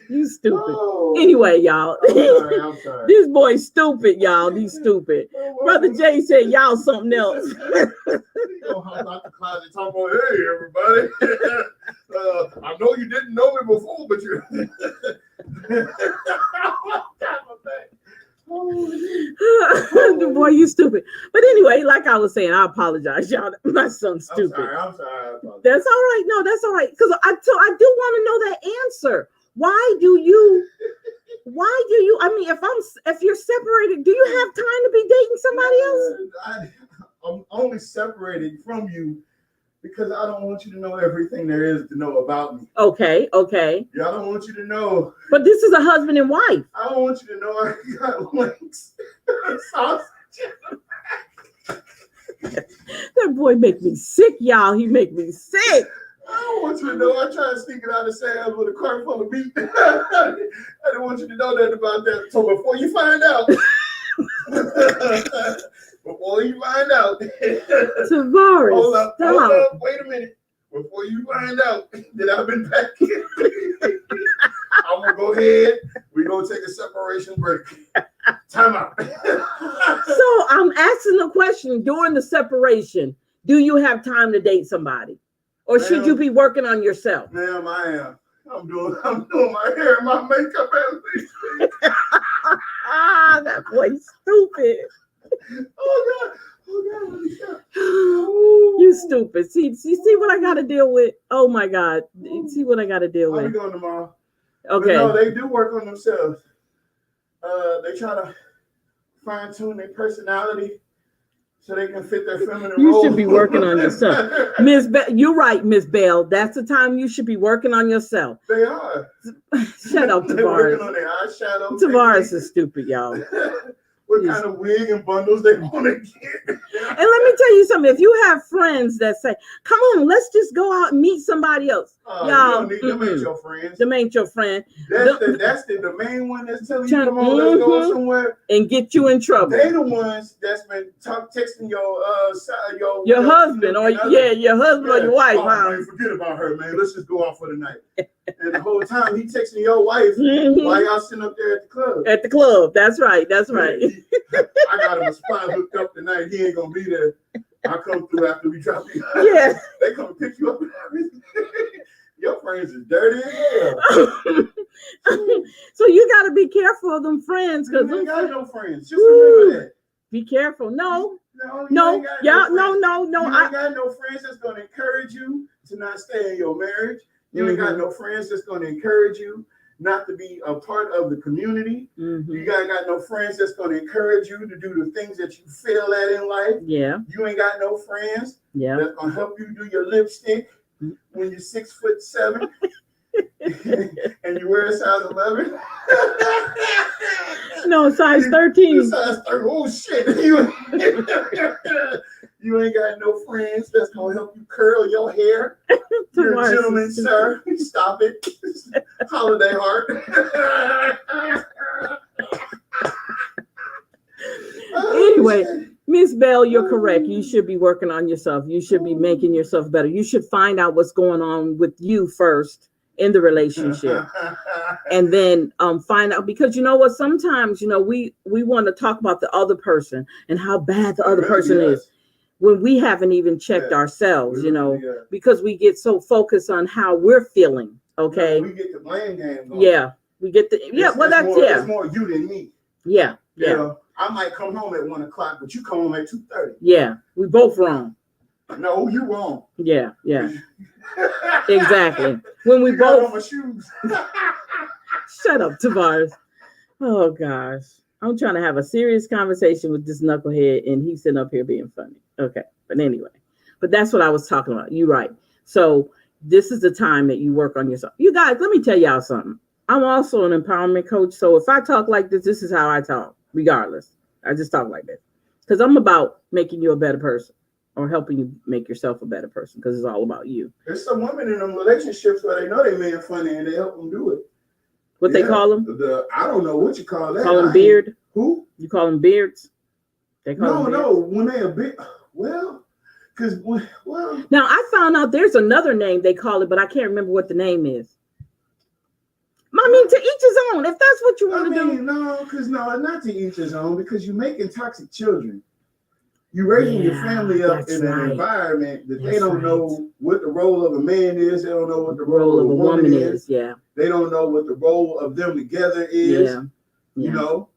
You stupid. Oh. Anyway, y'all. I'm sorry. This boy's stupid, y'all. He's stupid. Brother Jay said y'all something else. You gonna hop out the closet talking about, hey, everybody. I know you didn't know me before, but you. The boy, you stupid. But anyway, like I was saying, I apologize, y'all. My son's stupid. I'm sorry. That's all right. No, that's all right. Because I do want to know that answer. Why do you? I mean, if you're separated, do you have time to be dating somebody else? I'm only separated from you because I don't want you to know everything there is to know about me. Okay. Yeah, I don't want you to know. But this is a husband and wife. I don't want you to know I got links. That boy make me sick, y'all. He make me sick. don't want you to know. I tried to sneak it out of Sam's with a cart full of meat. I didn't want you to know that about that. So before you find out, Tavares, hold up, stop. wait a minute. Before you find out that I've been back, I'm gonna go ahead. We're gonna take a separation break. Time out. So I'm asking the question during the separation, do you have time to date somebody? Or should you be working on yourself? Ma'am, I am. I'm doing my hair and my makeup as we speak. That boy's stupid. Oh God. You stupid. See what I gotta deal with. Oh my God. See what I gotta deal I'll be with. going tomorrow. Okay. But no, they do work on themselves. They try to fine tune their personality so they can fit their feminine role. You should be working on yourself. You're right, Miss Bell. That's the time you should be working on yourself. They are. Shut up, They're working Tavares. on their eyeshadow. Tavares is stupid, y'all. What kind of wig and bundles they want to get. And let me tell you something. If you have friends that say, come on, let's just go out and meet somebody else. Y'all, you don't need them ain't your friends. Them ain't your friend. That's the main one that's telling you, come on, let's go somewhere. And get you in trouble. They the ones that's been texting your husband or your husband or your wife. Oh, man, forget about her, man. Let's just go out for the night. And the whole time he texting your wife while y'all sitting up there at the club. At the club. That's right. That's right. I got him a spot hooked up tonight. He ain't gonna be there. I'll come through after we drop you. Yeah. They come pick you up and everything. Your friends is dirty as hell. So you gotta be careful of them friends, because you ain't got no friends. Just remember that. Be careful. No. No. No. You ain't I got no friends that's gonna encourage you to not stay in your marriage. You ain't got no friends that's going to encourage you not to be a part of the community. You got no friends that's going to encourage you to do the things that you fail at in life. Yeah. You ain't got no friends that's going to help you do your lipstick when you're 6'7" and you wear a size 11. No, size 13. Size 13. Oh shit! You ain't got no friends that's gonna help you curl your hair. You're a gentleman, sir. Stop it. Holiday heart. Anyway, Miss Bell, you're correct. You should be working on yourself. You should be making yourself better. You should find out what's going on with you first in the relationship. And then find out, because you know what, sometimes we want to talk about the other person and how bad the other person is when we haven't even checked ourselves, because we get so focused on how we're feeling. Okay. We get the blame game going. Yeah. We get the it's more you than me. Yeah. You know, I might come home at 1 o'clock, but you come home at 2:30. Yeah. We both wrong. No, you wrong. Yeah. Exactly. When we both on my shoes. Shut up, Tavares. Oh gosh. I'm trying to have a serious conversation with this knucklehead and he's sitting up here being funny. Okay. But anyway, that's what I was talking about. You're right. So this is the time that you work on yourself. You guys, let me tell y'all something. I'm also an empowerment coach. So if I talk like this, this is how I talk, regardless. I just talk like this because I'm about making you a better person or helping you make yourself a better person, because it's all about you. There's some women in them relationships where they know they man funny and they help them do it. What they call them? I don't know what you call that. Call them beard? Who? You call them beards? They call them no. When they a bit, now I found out there's another name they call it, but I can't remember what the name is. I mean, to each his own. If that's what you want to do. No, not to each his own, because you're making toxic children. You're raising your family up in an environment that they don't know what the role of a man is. They don't know what the role of a woman is. Yeah. They don't know what the role of them together is. Yeah. You know,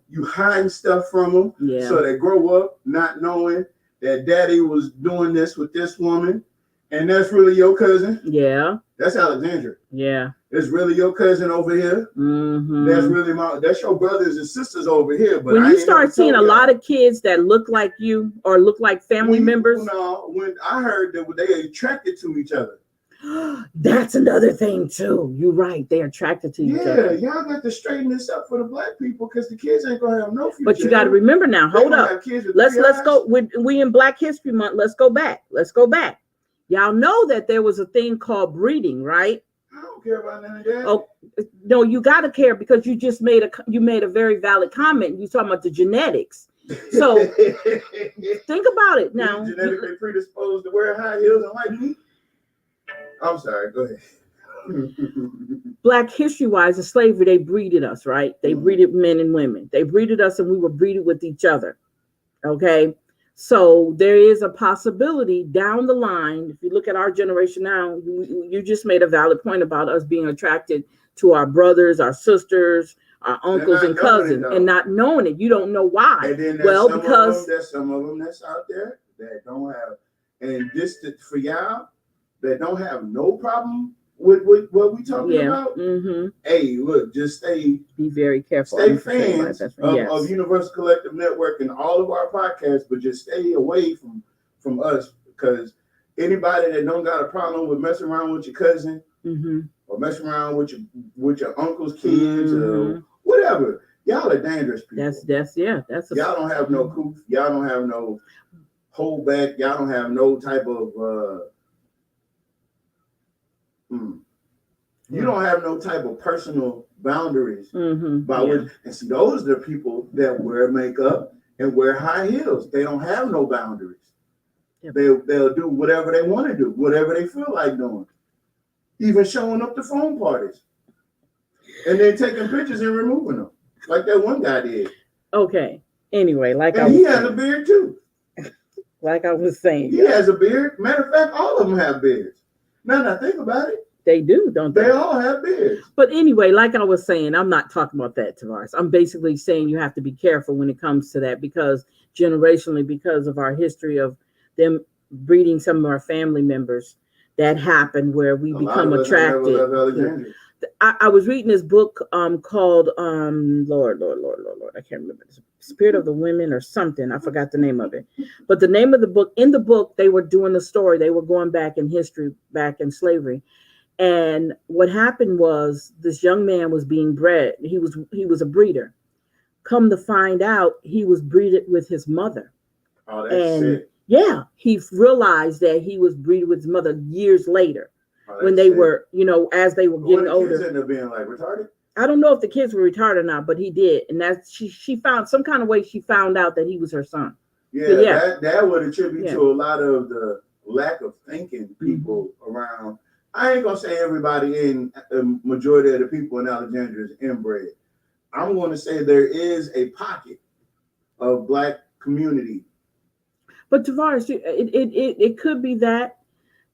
you hide stuff from them. Yeah. So they grow up not knowing that daddy was doing this with this woman. And that's really your cousin. Yeah. That's Alexandra. Yeah. It's really your cousin over here. Mm-hmm. That's your brothers and sisters over here. But when you start seeing a lot of kids that look like you or look like family members. No, when I heard that they attracted to each other. That's another thing too. You're right. They're attracted to each other. Yeah, y'all got to straighten this up for the black people, because the kids ain't gonna have no future. But you got to remember now. Hold up. Let's go. We in Black History Month. Let's go back. Y'all know that there was a thing called breeding, right? I don't care about none of that. Oh no, you gotta care because you just made a very valid comment. You talking about the genetics. So think about it now. He's genetically predisposed to wear high heels and like me. I'm sorry. Go ahead. Black history wise, in slavery, they breeded us, right? They breeded men and women. They breeded us, and we were breeded with each other. Okay. So there is a possibility down the line. If you look at our generation now, you just made a valid point about us being attracted to our brothers, our sisters, our uncles and cousins, and not knowing it. You don't know why. And then because there's some of them that's out there that don't have, and just for y'all that don't have no problem with what we talking about. Mm-hmm. Hey, look, just be very careful. Stay fans of Universal Collective Network and all of our podcasts, but just stay away from us, because anybody that don't got a problem with messing around with your cousin or messing around with your uncle's kids or whatever, y'all are dangerous people. That's y'all don't have no coof. Y'all don't have no holdback. Y'all don't have no type of you don't have no type of personal boundaries which, and see, those are the people that wear makeup and wear high heels. They don't have no boundaries. Yep. They'll do whatever they want to do, whatever they feel like doing, even showing up to phone parties, and then taking pictures and removing them, like that one guy did. Okay. Anyway, he has a beard too. Like I was saying, he has a beard. Matter of fact, all of them have beards. Now think about it. They do, don't they? They all have beards. But anyway, like I was saying, I'm not talking about that, Tavares. I'm basically saying you have to be careful when it comes to that, because generationally, because of our history of them breeding some of our family members, that happened where we become attracted. I was reading this book called Lord, I can't remember, Spirit of the Women or something. I forgot the name of it. But the name of the book, in the book, they were doing the story. They were going back in history, back in slavery. And what happened was this young man was being bred. He was a breeder. Come to find out, he was breeded with his mother. Oh, that's sick. Yeah, he realized that he was breeded with his mother years later. When they were, as they were getting older. Kids ended up being like retarded? I don't know if the kids were retarded or not, but he did. And that's she found some kind of way she found out that he was her son. Yeah, that would attribute to a lot of the lack of thinking people around. I ain't gonna say everybody in the majority of the people in Alexandria is inbred. I'm gonna say there is a pocket of Black community. But Tavares, it could be that.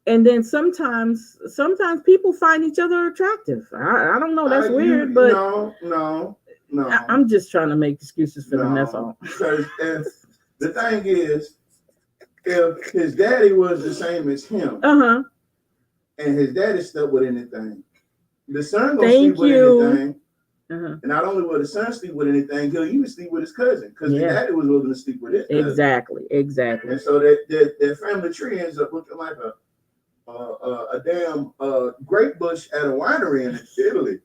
And then sometimes people find each other attractive. I don't know. That's weird, but no. I'm just trying to make excuses for them. That's all. Because the thing is, if his daddy was the same as him, and his daddy slept with anything, the son gonna sleep with anything. And not only will the son sleep with anything, he'll even sleep with his cousin, because his daddy was willing to sleep with his cousin. Exactly. And so that family tree ends up looking like a damn grape bush at a winery in Italy.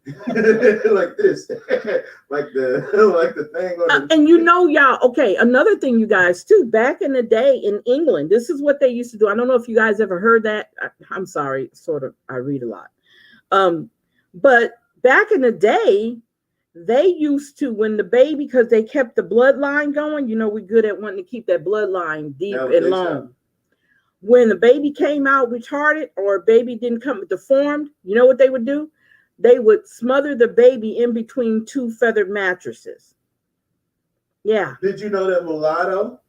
Like this, like the thing on and y'all, okay, another thing, you guys, too, back in the day in England, this is what they used to do. I don't know if you guys ever heard that. I'm sorry, sort of, I read a lot. But back in the day, they used to, when the baby, because they kept the bloodline going, we're good at wanting to keep that bloodline deep and long. When the baby came out retarded, or a baby didn't come deformed, you know what they would do? They would smother the baby in between two feathered mattresses. Yeah. Did you know that mulatto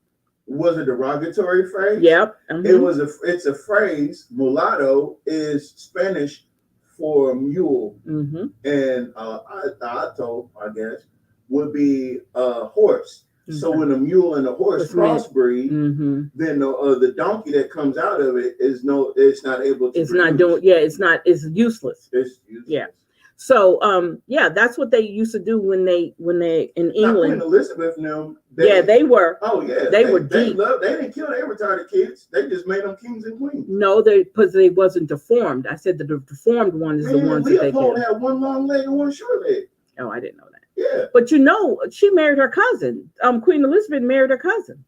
was a derogatory phrase? Yep. It's a phrase. Mulatto is Spanish for mule, and ato, I guess, would be a horse. So when a mule and a horse crossbreed, then the donkey that comes out of it it's not able to. It's not doing. Yeah, it's useless. It's useless. Yeah. So that's what they used to do when they in England. Queen Elizabeth and them. They were. Oh yeah, they were deep. They didn't kill their retarded kids. They just made them kings and queens. No, because they wasn't deformed. I said the deformed one is the ones that they killed. Leopold had one long leg and one short leg. Oh, I didn't know that. Yeah. But she married her cousin. Queen Elizabeth married her cousin.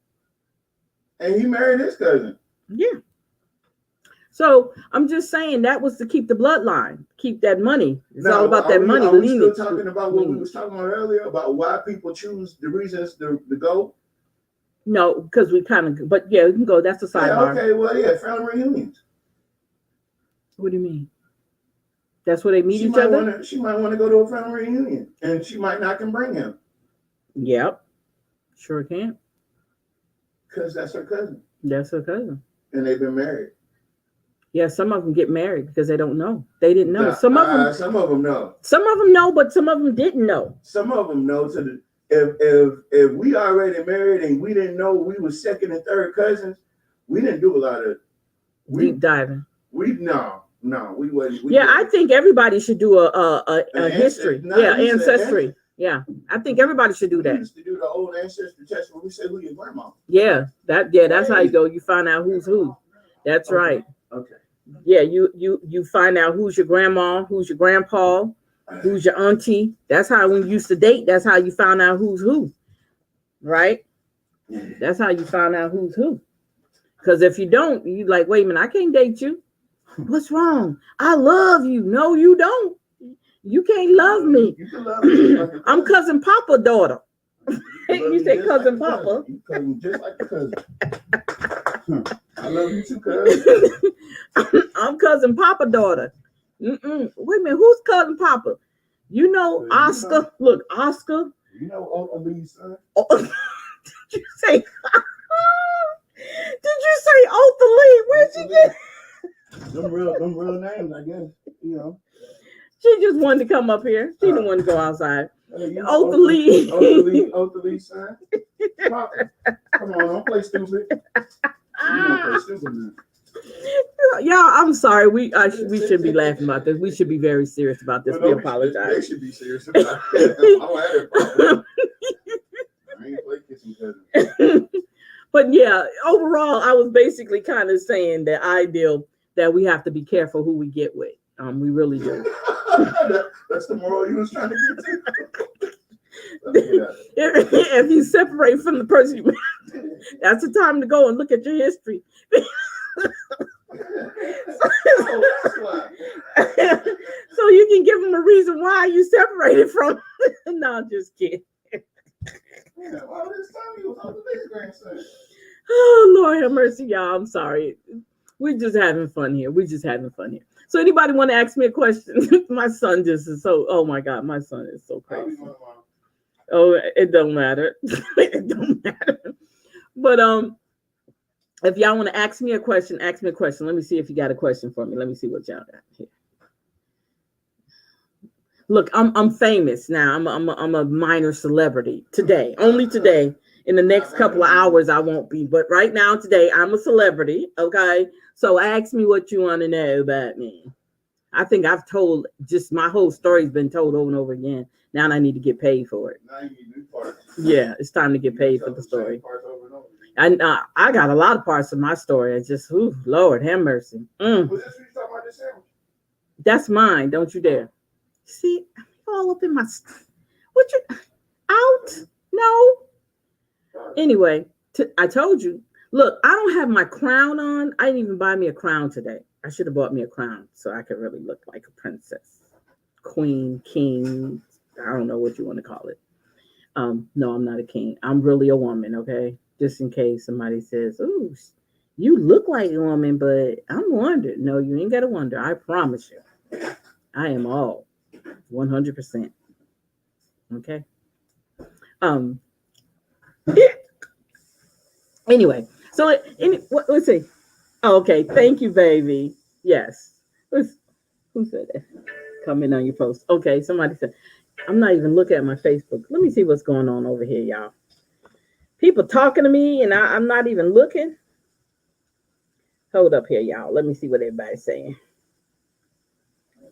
And he married his cousin. Yeah. So I'm just saying that was to keep the bloodline, keep that money. It's all about are that money. Are we still lineage. talking about what we was talking about earlier about why people choose the reasons to go? No, because we kind of, but yeah, we can go. That's the sidebar. Okay, well, yeah, family reunions. What do you mean? That's where they meet each other? She might want to go to a family reunion, and she might not can bring him. Yep, sure can. Because that's her cousin. That's her cousin. And they've been married. Yeah, some of them get married because they don't know. They didn't know. Some of them know. Some of them know, but some of them didn't know. Some of them know. If we already married and we didn't know we were second and third cousins, we didn't do a lot of deep diving. We wouldn't. I think everybody should do a history. Ancestry. Yeah, I think everybody should do that. We used to do the old ancestry test where we say who your grandma. Yeah, that's how you go. You find out who's who. That's okay. Right. Okay. Yeah, you find out who's your grandma, who's your grandpa, who's your auntie. That's how when you used to date, that's how you found out who's who. Right? That's how you found out who's who. Because if you don't, you like, wait a minute, I can't date you. What's wrong? I love you. No, you don't. You can't love me. You can love me like I'm cousin Papa daughter. You say cousin like Papa. You cousin just like the cousin. I love you too, cousin. I'm cousin Papa daughter. Wait a minute, who's cousin Papa? You know Oscar. Look, Oscar. You know Uncle Lee's son. Did you say? Did you say Uncle Lee? Where'd you get? Them real names, I guess. You know. She just wanted to come up here. She didn't want to go outside. Uncle Lee. Uncle Lee's son. Papa, come on, don't play stupid. Y'all, I'm sorry. We should be laughing about this. We should be very serious about this. We apologize. They should be serious about it. I ain't play kissing cousin. But yeah, overall, I was basically kind of saying the ideal that we have to be careful who we get with. We really do. That's the moral you was trying to get to. If you separate from the person you met, that's the time to go and look at your history. So you can give them a reason why you separated from. No, I'm just kidding. Oh, Lord have mercy, y'all. I'm sorry. We're just having fun here. So anybody want to ask me a question? My son just is so, oh my God, my son is so crazy. Oh, it don't matter. It don't matter. But if y'all want to ask me a question, ask me a question. Let me see if you got a question for me. Let me see what y'all got here. Look, I'm famous now. I'm a minor celebrity today. Only today. In the next couple of hours, I won't be. But right now, today, I'm a celebrity. Okay. So ask me what you want to know about me. I think I've told just my whole story's been told over and over again. Now I need to get paid for it. Yeah, it's time to get paid for the story. And I got a lot of parts of my story. It's just, ooh, Lord, have mercy. That's mine. Don't you dare. See, all up in my. What you out? No. Anyway, I told you. Look, I don't have my crown on. I didn't even buy me a crown today. I should have bought me a crown so I could really look like a princess, queen, king. I don't know what you want to call it. No, I'm not a king. I'm really a woman. Okay, just in case somebody says, "Ooh, you look like a woman," but I'm wondering. No, you ain't got to wonder. I promise you, I am all 100%. Okay. Anyway, so let's see. Oh, okay, thank you, baby. Yes. Who said that? Comment on your post. Okay, somebody said. I'm not even looking at my Facebook. Let me see what's going on over here, y'all. People talking to me, and I'm not even looking. Hold up here, y'all. Let me see what everybody's saying.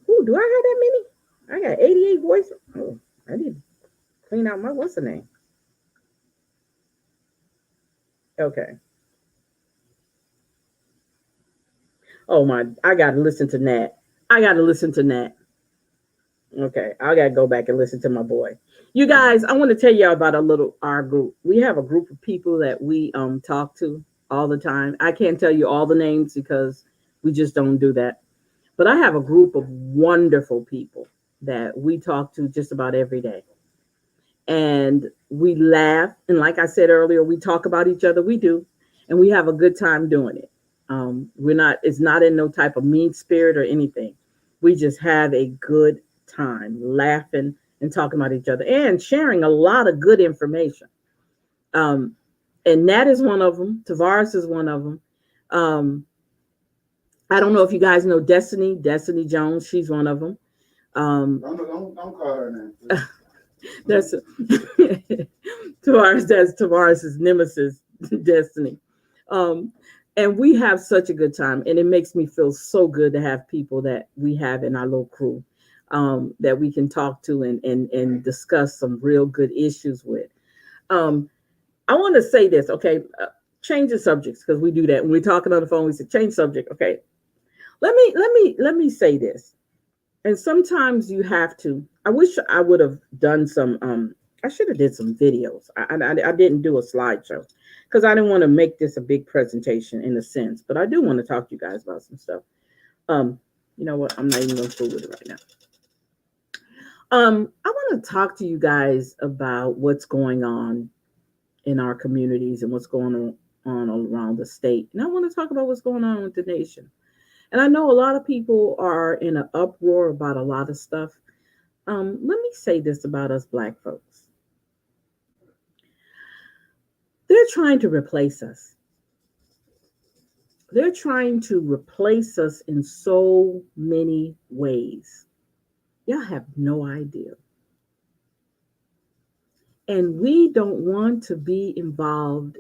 Ooh, do I have that many? I got 88 voices. Oh, I need to clean out my what's the name? Okay. Oh my, I gotta listen to Nat. Okay, I gotta go back and listen to my boy. You guys, I want to tell y'all about our group. We have a group of people that we talk to all the time. I can't tell you all the names because We just don't do that. But I have a group of wonderful people that we talk to just about every day. And we laugh. And like I said earlier, we talk about each other. We do. And we have a good time doing it. We're not, it's not in no type of mean spirit or anything. We just have a good time laughing and talking about each other and sharing a lot of good information. Um, and Nat is one of them. Tavares is one of them. Um, I don't know if you guys know Destiny Jones. She's one of them. Don't call her name. That's Tavares. That's Tavares's nemesis, Destiny. Um, and we have such a good time, and it makes me feel so good to have people that we have in our little crew that we can talk to and discuss some real good issues with. Um, I want to say this, okay? Change the subjects because we do that when we're talking on the phone. We say change subject, okay? Let me say this. And sometimes you have to. I wish I would have done some. I should have did some videos. I didn't do a slideshow because I didn't want to make this a big presentation in a sense. But I do want to talk to you guys about some stuff. Um, you know what? I'm not even going to fool with it right now. I want to talk to you guys about what's going on in our communities and what's going on around the state. And I want to talk about what's going on with the nation. And I know a lot of people are in an uproar about a lot of stuff. Let me say this about us Black folks. They're trying to replace us. They're trying to replace us in so many ways. Y'all have no idea. And we don't want to be involved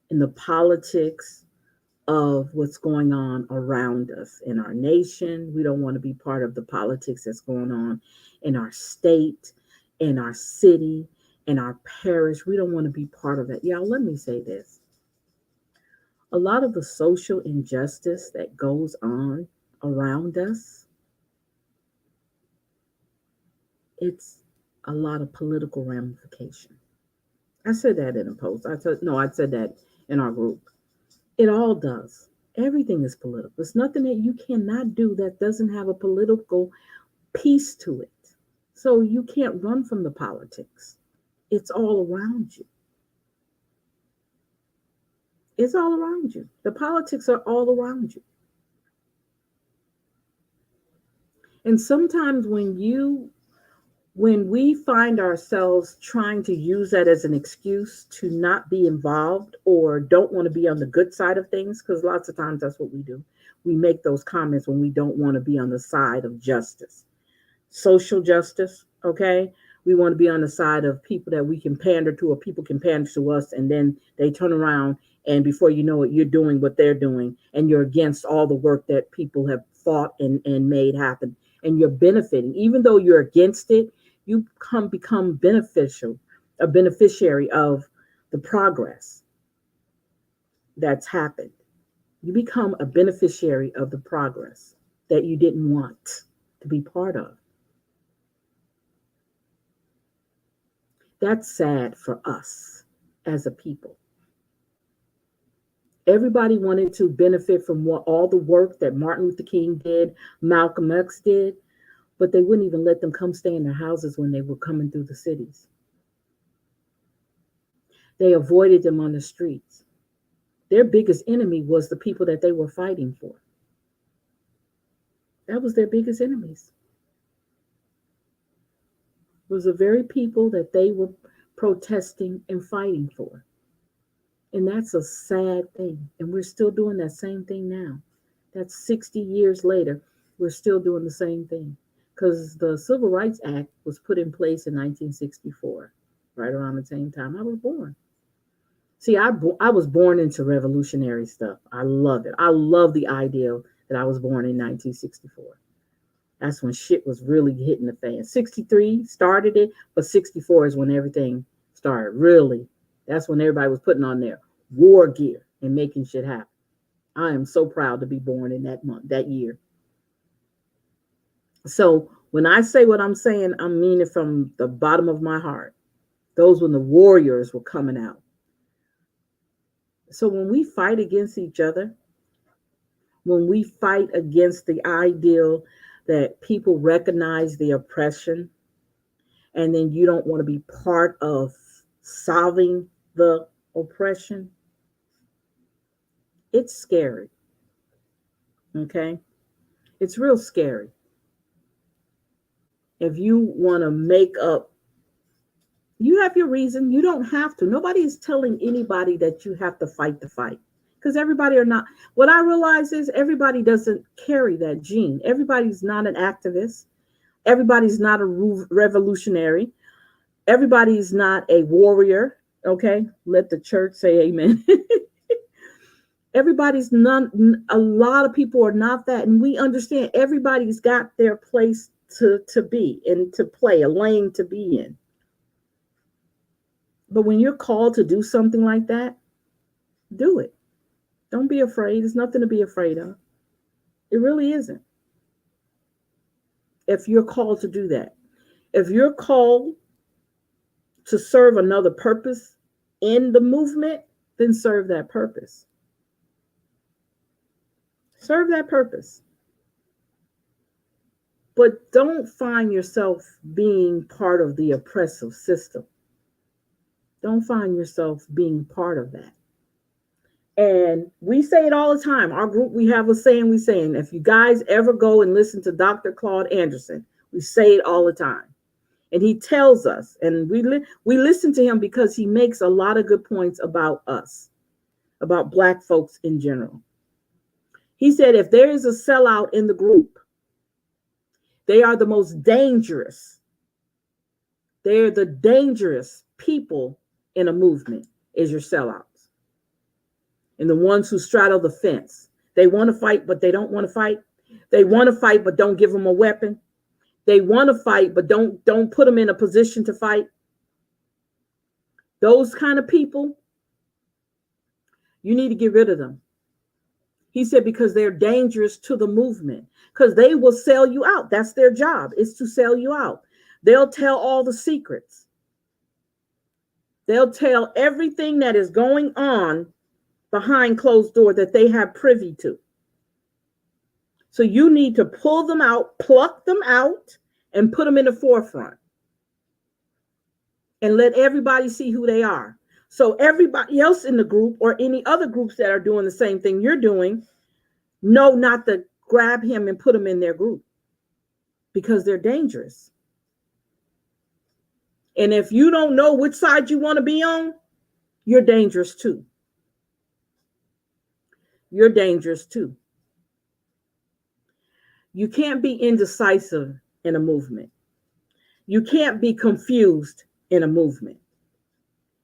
in the politics of what's going on around us in our nation. We don't want to be part of the politics that's going on in our state, in our city, in our parish. We don't want to be part of that. Y'all, let me say this. A lot of the social injustice that goes on around us, it's a lot of political ramification. I said that in a post. I said that in our group. It all does. Everything is political. There's nothing that you cannot do that doesn't have a political piece to it. So you can't run from the politics. It's all around you. It's all around you. The politics are all around you. And sometimes when we find ourselves trying to use that as an excuse to not be involved or don't want to be on the good side of things, because lots of times that's what we do. We make those comments when we don't want to be on the side of justice, social justice, okay? We want to be on the side of people that we can pander to or people can pander to us, and then they turn around and before you know it, you're doing what they're doing and you're against all the work that people have fought and made happen. And you're benefiting, even though you're against it, you become a beneficiary of the progress that's happened. You become a beneficiary of the progress that you didn't want to be part of. That's sad for us as a people. Everybody wanted to benefit from all the work that Martin Luther King did, Malcolm X did, but they wouldn't even let them come stay in their houses when they were coming through the cities. They avoided them on the streets. Their biggest enemy was the people that they were fighting for. That was their biggest enemies. It was the very people that they were protesting and fighting for. And that's a sad thing. And we're still doing that same thing now. That's 60 years later, we're still doing the same thing. Because the Civil Rights Act was put in place in 1964, right around the same time I was born. See, I was born into revolutionary stuff. I love it. I love the idea that I was born in 1964. That's when shit was really hitting the fan. 63 started it, but 64 is when everything started. Really, that's when everybody was putting on their war gear and making shit happen. I am so proud to be born in that month, that year. So when I say what I'm saying, I mean it from the bottom of my heart. Those when the warriors were coming out. So when we fight against each other, when we fight against the ideal that people recognize the oppression, and then you don't want to be part of solving the oppression, it's scary. Okay? It's real scary. If you want to make up, you have your reason. You don't have to. Nobody is telling anybody that you have to fight the fight, because everybody are not. What I realize is everybody doesn't carry that gene. Everybody's not an activist. Everybody's not a revolutionary. Everybody's not a warrior. Okay? Let the church say amen. Everybody's not, a lot of people are not that. And we understand everybody's got their place to be and to play, a lane to be in. But when you're called to do something like that, do it. Don't be afraid. There's nothing to be afraid of. It really isn't. If you're called to do that, if you're called to serve another purpose in the movement, then serve that purpose. Serve that purpose. But don't find yourself being part of the oppressive system. Don't find yourself being part of that. And we say it all the time. Our group, we have a saying, if you guys ever go and listen to Dr. Claude Anderson, we say it all the time. And he tells us, and we listen to him because he makes a lot of good points about us, about Black folks in general. He said, if there is a sellout in the group, they are the most dangerous. They're the dangerous people in a movement, is your sellouts. And the ones who straddle the fence. They want to fight, but they don't want to fight. They want to fight, but don't give them a weapon. They want to fight, but don't put them in a position to fight. Those kind of people, you need to get rid of them. He said, because they're dangerous to the movement, because they will sell you out. That's their job, is to sell you out. They'll tell all the secrets. They'll tell everything that is going on behind closed door that they have privy to. So you need to pull them out, pluck them out, and put them in the forefront. And let everybody see who they are. So everybody else in the group or any other groups that are doing the same thing you're doing know not to grab him and put him in their group, because they're dangerous. And if you don't know which side you want to be on, you're dangerous too. You're dangerous too. You can't be indecisive in a movement. You can't be confused in a movement.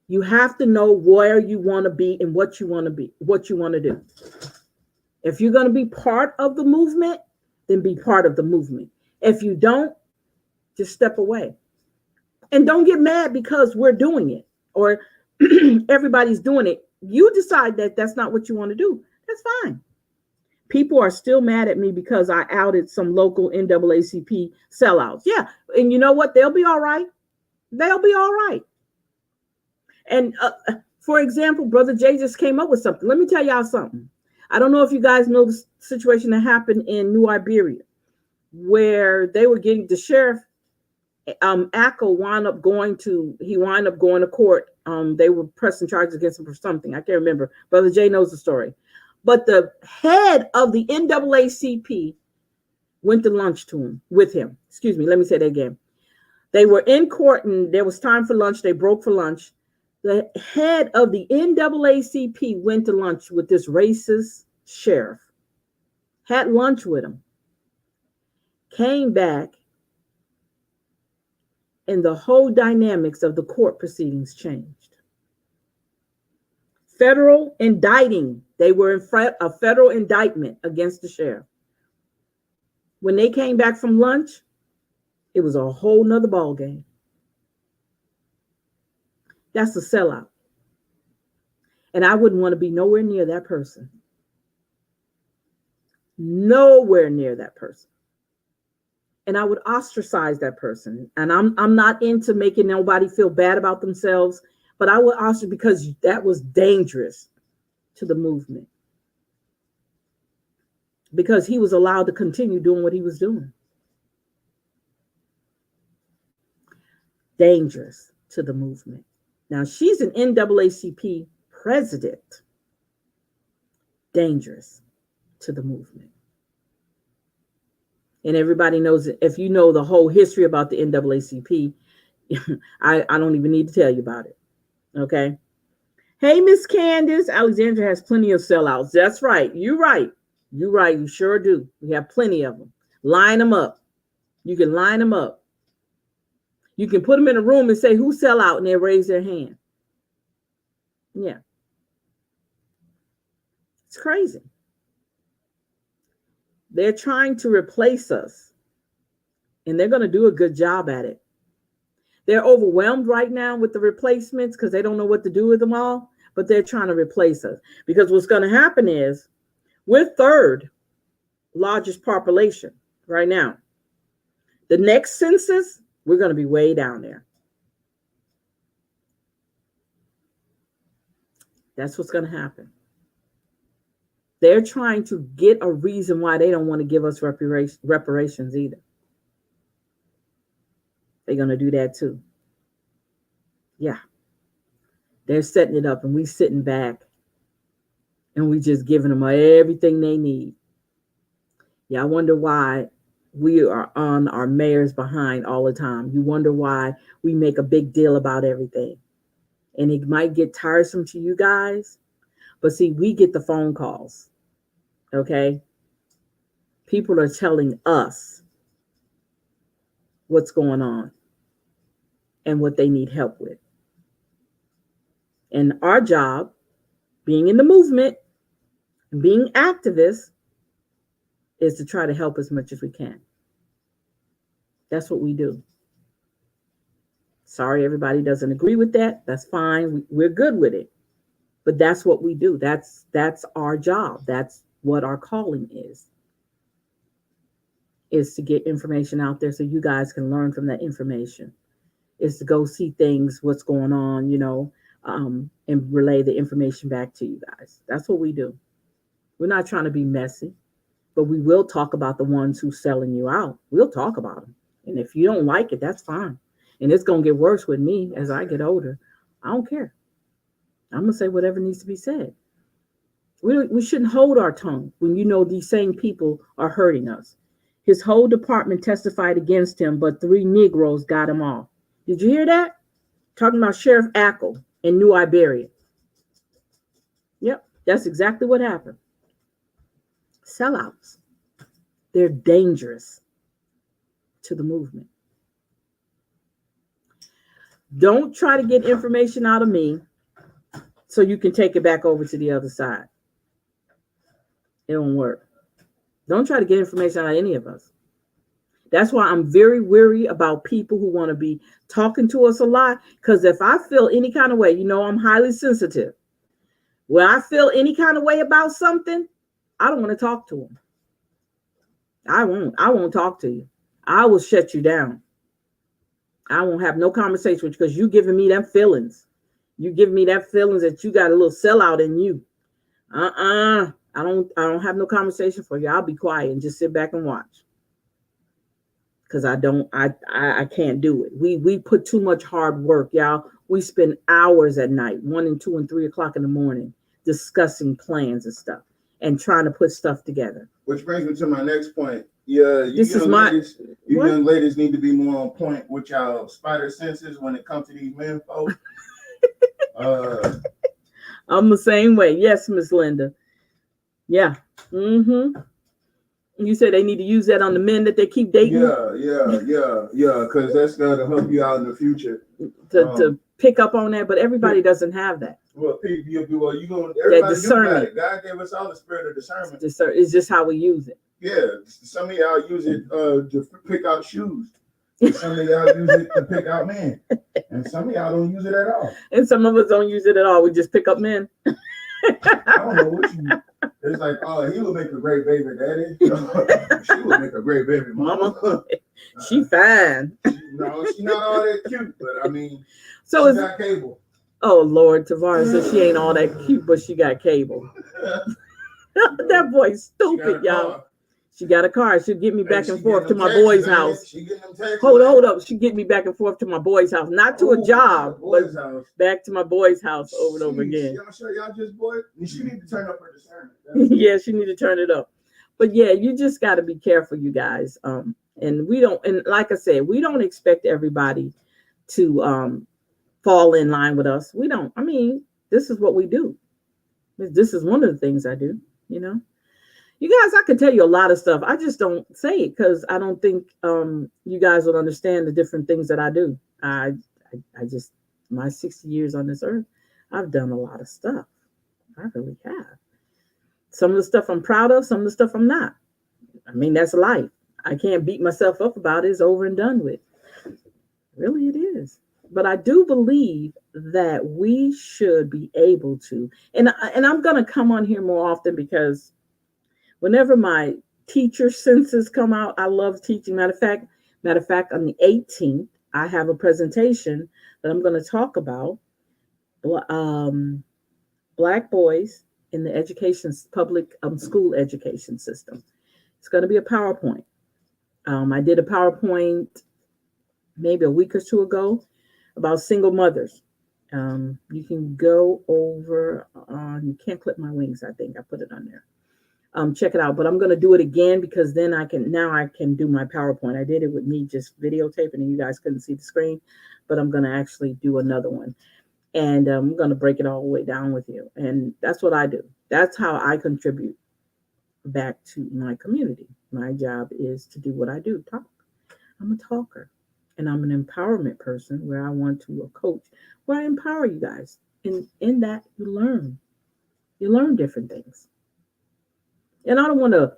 You have to know where you want to be and what you want to be, what you want to do. If you're going to be part of the movement, then be part of the movement. If you don't, just step away. And don't get mad because we're doing it or everybody's doing it. You decide that that's not what you want to do. That's fine. People are still mad at me because I outed some local NAACP sellouts. Yeah. And you know what? They'll be all right. They'll be all right. And for example, Brother Jay just came up with something. Let me tell y'all something. I don't know if you guys know the situation that happened in New Iberia, where they were getting the sheriff, Ackle wound up going to court. They were pressing charges against him for something. I can't remember. Brother Jay knows the story. But the head of the NAACP went to lunch with him. Excuse me, let me say that again. They were in court and there was time for lunch. They broke for lunch. The head of the NAACP went to lunch with this racist sheriff, had lunch with him, came back, and the whole dynamics of the court proceedings changed. Federal indicting. They were in front of federal indictment against the sheriff. When they came back from lunch, it was a whole nother ball game. That's a sellout. And I wouldn't want to be nowhere near that person. Nowhere near that person. And I would ostracize that person. And I'm not into making nobody feel bad about themselves, but I would ostracize because that was dangerous to the movement. because he was allowed to continue doing what he was doing. Dangerous to the movement. Now, she's an NAACP president. Dangerous to the movement. And everybody knows, if you know the whole history about the NAACP, I don't even need to tell you about it. Okay. Hey, Miss Candace, Alexandra has plenty of sellouts. That's right. You're right. You're right. You sure do. We have plenty of them. Line them up. You can line them up. You can put them in a room and say, who sell out? And they raise their hand. Yeah. It's crazy. They're trying to replace us. And they're going to do a good job at it. They're overwhelmed right now with the replacements because they don't know what to do with them all. But they're trying to replace us. Because what's going to happen is we're third largest population right now. The next census, we're going to be way down there. That's what's going to happen. They're trying to get a reason why they don't want to give us reparations either. They're going to do that too. Yeah. They're setting it up and we sitting back and we just giving them everything they need. Yeah, I wonder why we are on our mayor's behind all the time. You wonder why we make a big deal about everything. And it might get tiresome to you guys, but see, we get the phone calls, okay? People are telling us what's going on and what they need help with. And our job, being in the movement, and being activists, is to try to help as much as we can. That's what we do. Sorry, everybody doesn't agree with that. That's fine. We're good with it. But that's what we do. That's our job. That's what our calling is to get information out there so you guys can learn from that information. Is to go see things, what's going on, and relay the information back to you guys. That's what we do. We're not trying to be messy, but we will talk about the ones who's selling you out. We'll talk about them. And if you don't like it, that's fine. And it's going to get worse with me as I get older. I don't care. I'm going to say whatever needs to be said. We shouldn't hold our tongue when you know these same people are hurting us. His whole department testified against him, but 3 Negroes got him off. Did you hear that? Talking about Sheriff Ackle in New Iberia. Yep, that's exactly what happened. Sellouts. They're dangerous to the movement. Don't try to get information out of me so you can take it back over to the other side. It won't work. Don't try to get information out of any of us. That's why I'm very wary about people who want to be talking to us a lot. Because if I feel any kind of way, I'm highly sensitive. When I feel any kind of way about something, I don't want to talk to them. I won't talk to you. I will shut you down. I won't have no conversation with you because you giving me them feelings. You giving me that feelings that you got a little sellout in you. I don't have no conversation for you. I'll be quiet and just sit back and watch. Because I can't do it. We put too much hard work, y'all. We spend hours at night, 1 and 2 and 3 o'clock in the morning, discussing plans and stuff and trying to put stuff together. Which brings me to my next point. Yeah, you young ladies need to be more on point with y'all spider senses when it comes to these men folks. I'm the same way. Yes, Miss Linda. Yeah. Mm-hmm. You say they need to use that on the men that they keep dating? Yeah. Because that's going to help you out in the future. To pick up on that, but everybody doesn't have that. Well, you're going to everybody discernment. Do that. God gave us all the spirit of discernment. It's just how we use it. Yeah. Some of y'all use it to pick out shoes. Some of y'all use it to pick out men. And some of y'all don't use it at all. And some of us don't use it at all. We just pick up men. I don't know what you. It's like, oh, he would make a great baby daddy. She would make a great baby mama. She fine. She's not all that cute, but I mean, so she got cable. Oh Lord, Tavares says she ain't all that cute, but she got cable. That boy's She got stupid, a y'all. car. She got a car. She'll get me back Hey, and she forth to getting them my taxes, boy's ain't it? house. She getting them taxes. Hold ain't it? up. She get me back and forth to my boy's house, not to Ooh, a job, not the boys' but house. back to my boy's house over and over Sheesh, again. Y'all sure y'all just boys? She need to turn up her discernment. Yeah, she need to turn it up. But yeah, you just got to be careful, you guys. And we don't, and like I said, we don't expect everybody to fall in line with us. We don't. I mean, this is what we do. This is one of the things I do. You know, you guys, I can tell you a lot of stuff. I just don't say it because I don't think you guys will understand the different things that I do. I just my 60 years on this earth, I've done a lot of stuff. I really have. Some of the stuff I'm proud of, some of the stuff I'm not. I mean, that's life. I can't beat myself up about it. It's over and done with. Really, it is. But I do believe that we should be able to, and I'm going to come on here more often because whenever my teacher census come out, I love teaching. Matter of fact, on the 18th, I have a presentation that I'm going to talk about Black boys in the public school education system. It's going to be a PowerPoint. I did a PowerPoint maybe a week or two ago about single mothers. You can go over on, you can't clip my wings, I think I put it on there. Check it out, but I'm going to do it again because then I can do my PowerPoint. I did it with me just videotaping and you guys couldn't see the screen, but I'm going to actually do another one. And I'm going to break it all the way down with you. And that's what I do. That's how I contribute back to my community. My job is to do what I do, talk. I'm a talker. And I'm an empowerment person where I want to coach, where I empower you guys. And in that, you learn. You learn different things. And I don't want to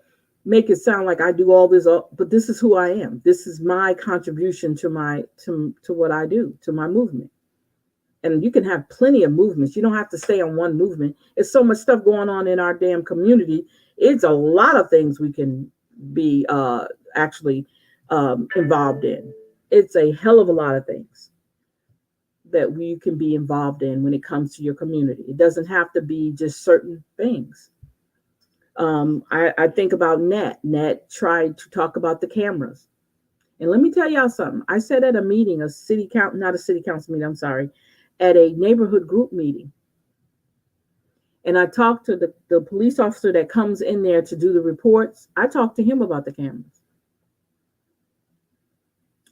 make it sound like I do all this, but this is who I am. This is my contribution to what I do, to my movement. And you can have plenty of movements. You don't have to stay on one movement. It's so much stuff going on in our damn community. It's a lot of things we can be actually involved in. It's a hell of a lot of things that we can be involved in when it comes to your community. It doesn't have to be just certain things. I think about Nat. Nat tried to talk about the cameras. And let me tell y'all something. I said at a meeting, not a city council meeting, I'm sorry, at a neighborhood group meeting. And I talked to the police officer that comes in there to do the reports. I talked to him about the cameras.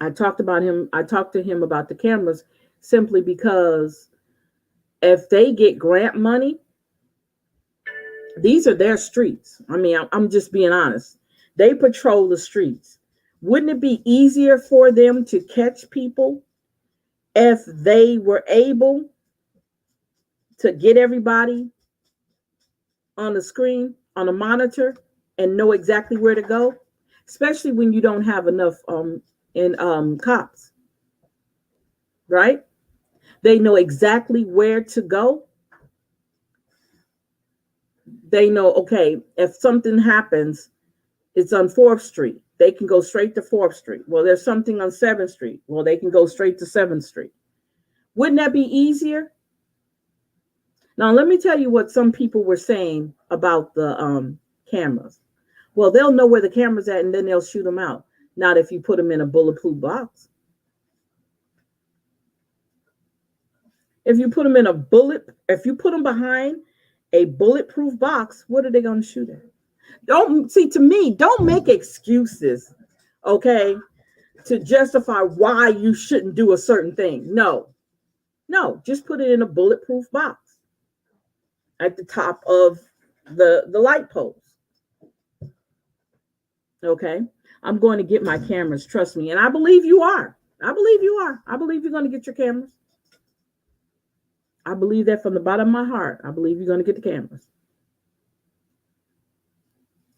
I talked to him about the cameras simply because if they get grant money, these are their streets. I mean, I'm just being honest. They patrol the streets. Wouldn't it be easier for them to catch people if they were able to get everybody on the screen, on a monitor, and know exactly where to go? Especially when you don't have enough cops, right? They know exactly where to go. They know, okay, if something happens, it's on 4th Street. They can go straight to 4th Street. Well, there's something on 7th Street. Well, they can go straight to 7th Street. Wouldn't that be easier? Now, let me tell you what some people were saying about the cameras. Well, they'll know where the camera's at and then they'll shoot them out. Not if you put them in a bulletproof box. If you put them behind a bulletproof box, what are they going to shoot at? Don't make excuses, okay, to justify why you shouldn't do a certain thing. No, just put it in a bulletproof box at the top of the light poles. Okay, I'm going to get my cameras, trust me. And I believe you are. I believe you're going to get your cameras. I believe that from the bottom of my heart. I believe you're going to get the cameras.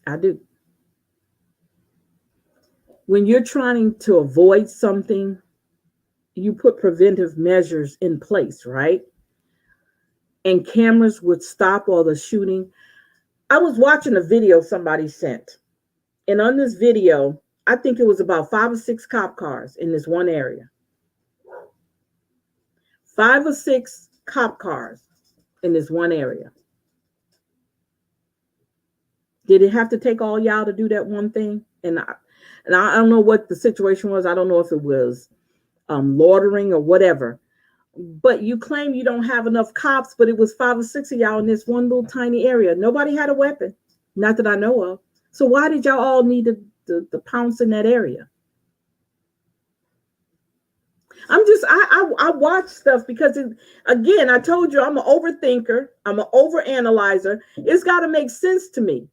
I do. When you're trying to avoid something, you put preventive measures in place, right? And cameras would stop all the shooting. I was watching a video somebody sent. And on this video, I think it was about 5 or 6 cop cars in this one area. 5 or 6 cop cars in this one area. Did it have to take all y'all to do that one thing? And I don't know what the situation was. I don't know if it was loitering or whatever. But you claim you don't have enough cops, but it was 5 or 6 of y'all in this one little tiny area. Nobody had a weapon, not that I know of. So why did y'all all need to pounce in that area? I watch stuff because, again, I told you I'm an overthinker. I'm an overanalyzer. It's got to make sense to me.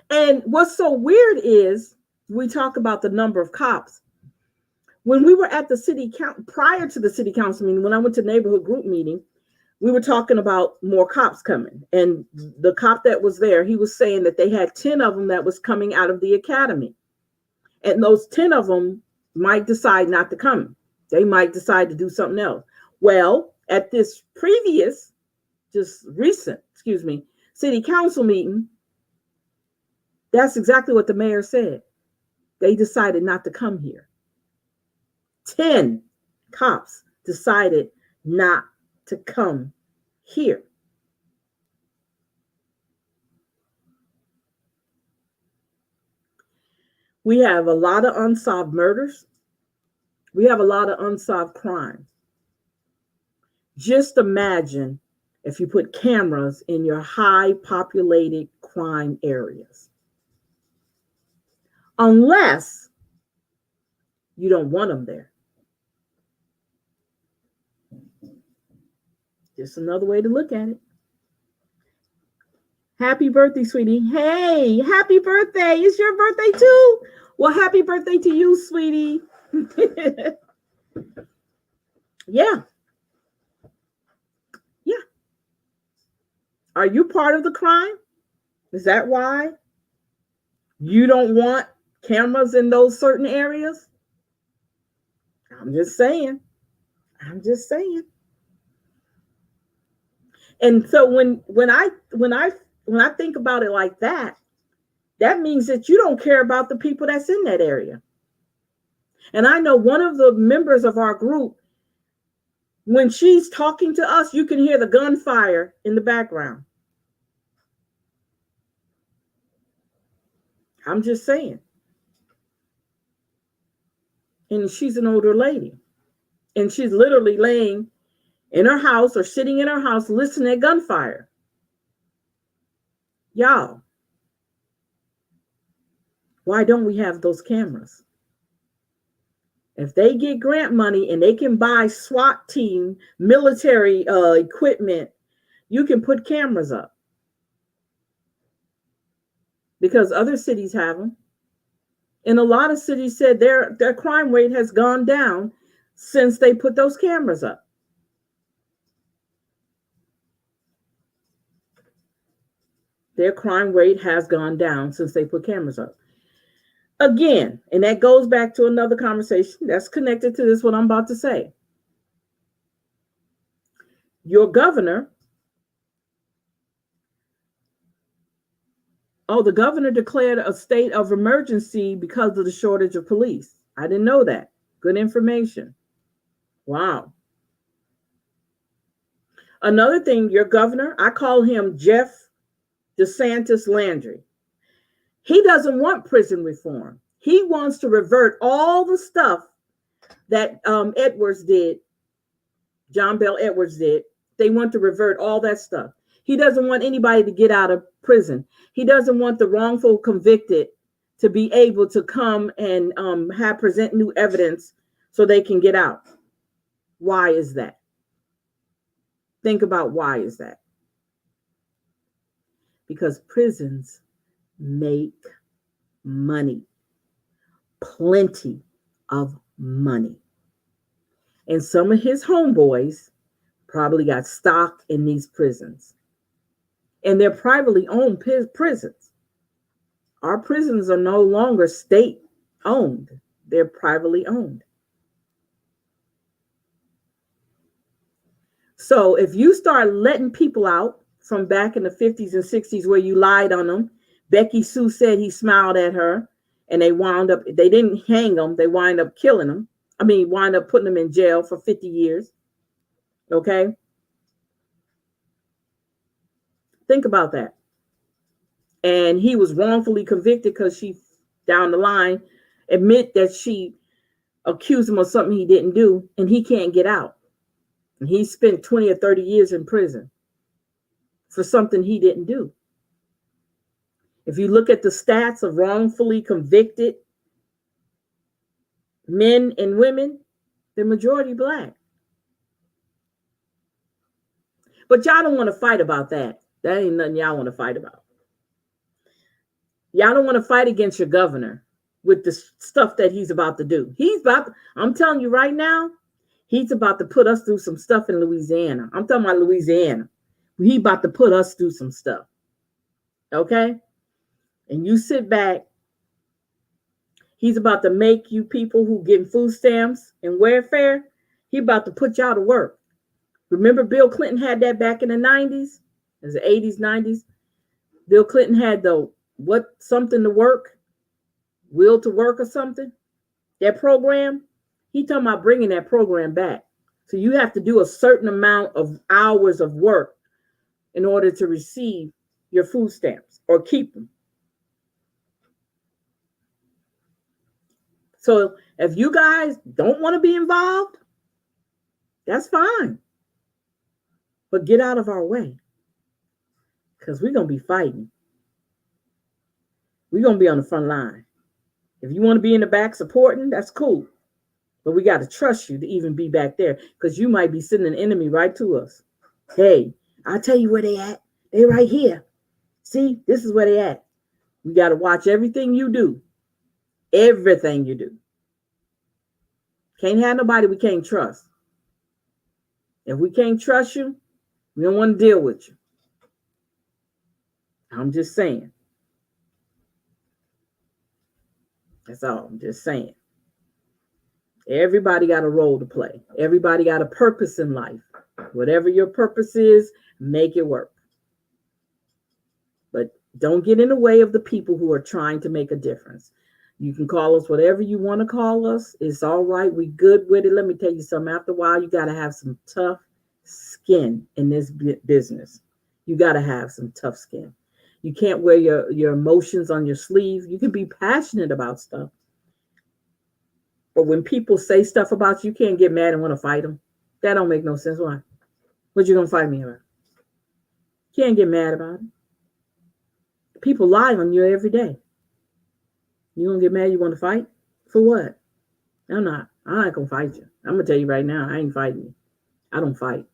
And what's so weird is we talk about the number of cops. When we were at the city council, prior to the city council meeting, when I went to neighborhood group meeting, we were talking about more cops coming. And the cop that was there, he was saying that they had 10 of them that was coming out of the academy. And those 10 of them might decide not to come. They might decide to do something else. Well, at this previous, just recent, city council meeting, that's exactly what the mayor said. They decided not to come here. 10 cops decided not to come here. We have a lot of unsolved murders. We have a lot of unsolved crime. Just imagine if you put cameras in your high populated crime areas. Unless you don't want them there. Just another way to look at it. Happy birthday, sweetie. Hey, happy birthday. It's your birthday too. Well, happy birthday to you, sweetie. Yeah. Yeah. Are you part of the crime? Is that why you don't want cameras in those certain areas? I'm just saying. And so when I think about it like that, that means that you don't care about the people that's in that area. And I know one of the members of our group, when she's talking to us, you can hear the gunfire in the background. I'm just saying. And she's an older lady. And she's literally laying in her house or sitting in her house listening to gunfire. Y'all, why don't we have those cameras? If they get grant money and they can buy SWAT team, military equipment, you can put cameras up. Because other cities have them. And a lot of cities said their crime rate has gone down since they put those cameras up. Their crime rate has gone down since they put cameras up. Again, and that goes back to another conversation that's connected to this, what I'm about to say. Your governor, the governor declared a state of emergency because of the shortage of police. I didn't know that. Good information. Wow. Another thing, your governor, I call him Jeff DeSantis Landry. He doesn't want prison reform. He wants to revert all the stuff that Edwards did, John Bel Edwards did. They want to revert all that stuff. He doesn't want anybody to get out of prison. He doesn't want the wrongful convicted to be able to come and present new evidence so they can get out. Why is that? Think about why is that? Because prisons make money, plenty of money. And some of his homeboys probably got stock in these prisons. And they're privately owned prisons. Our prisons are no longer state owned. They're privately owned. So if you start letting people out from back in the 50s and 60s where you lied on them, Becky Sue said he smiled at her and they didn't hang them, they wind up killing them. Wind up putting them in jail for 50 years. Okay. Think about that. And he was wrongfully convicted because she, down the line, admit that she accused him of something he didn't do, and he can't get out. And he spent 20 or 30 years in prison for something he didn't do. If you look at the stats of wrongfully convicted men and women, the majority Black. But y'all don't want to fight about that. That ain't nothing y'all want to fight about. Y'all don't want to fight against your governor with the stuff that he's about to do. I'm telling you right now, he's about to put us through some stuff in Louisiana. I'm talking about Louisiana. He about to put us through some stuff. Okay? And you sit back. He's about to make you people who getting food stamps and welfare, he about to put y'all to work. Remember Bill Clinton had that back in the 90s? It was the 80s, 90s. Bill Clinton had the something to work, will to work or something. That program, he talking about bringing that program back. So you have to do a certain amount of hours of work in order to receive your food stamps or keep them. So if you guys don't want to be involved, that's fine. But get out of our way, because we're going to be fighting. We're going to be on the front line. If you want to be in the back supporting, that's cool. But we got to trust you to even be back there, because you might be sending an enemy right to us. Hey, I'll tell you where they at. They right here. See, this is where they at. We got to watch everything you do. Everything you do. Can't have nobody we can't trust. If we can't trust you, we don't want to deal with you. I'm just saying. That's all. I'm just saying. Everybody got a role to play. Everybody got a purpose in life. Whatever your purpose is, make it work. But don't get in the way of the people who are trying to make a difference. You can call us whatever you want to call us. It's all right. We good with it. Let me tell you something. After a while, you got to have some tough skin in this business. You got to have some tough skin. You can't wear your emotions on your sleeve. You can be passionate about stuff. But when people say stuff about you, you can't get mad and want to fight them. That don't make no sense. Why? What you going to fight me about? Can't get mad about it. People lie on you every day. You gonna get mad? You want to fight? For what? I'm not gonna fight you. I'm gonna tell you right now, I ain't fighting you. I don't fight.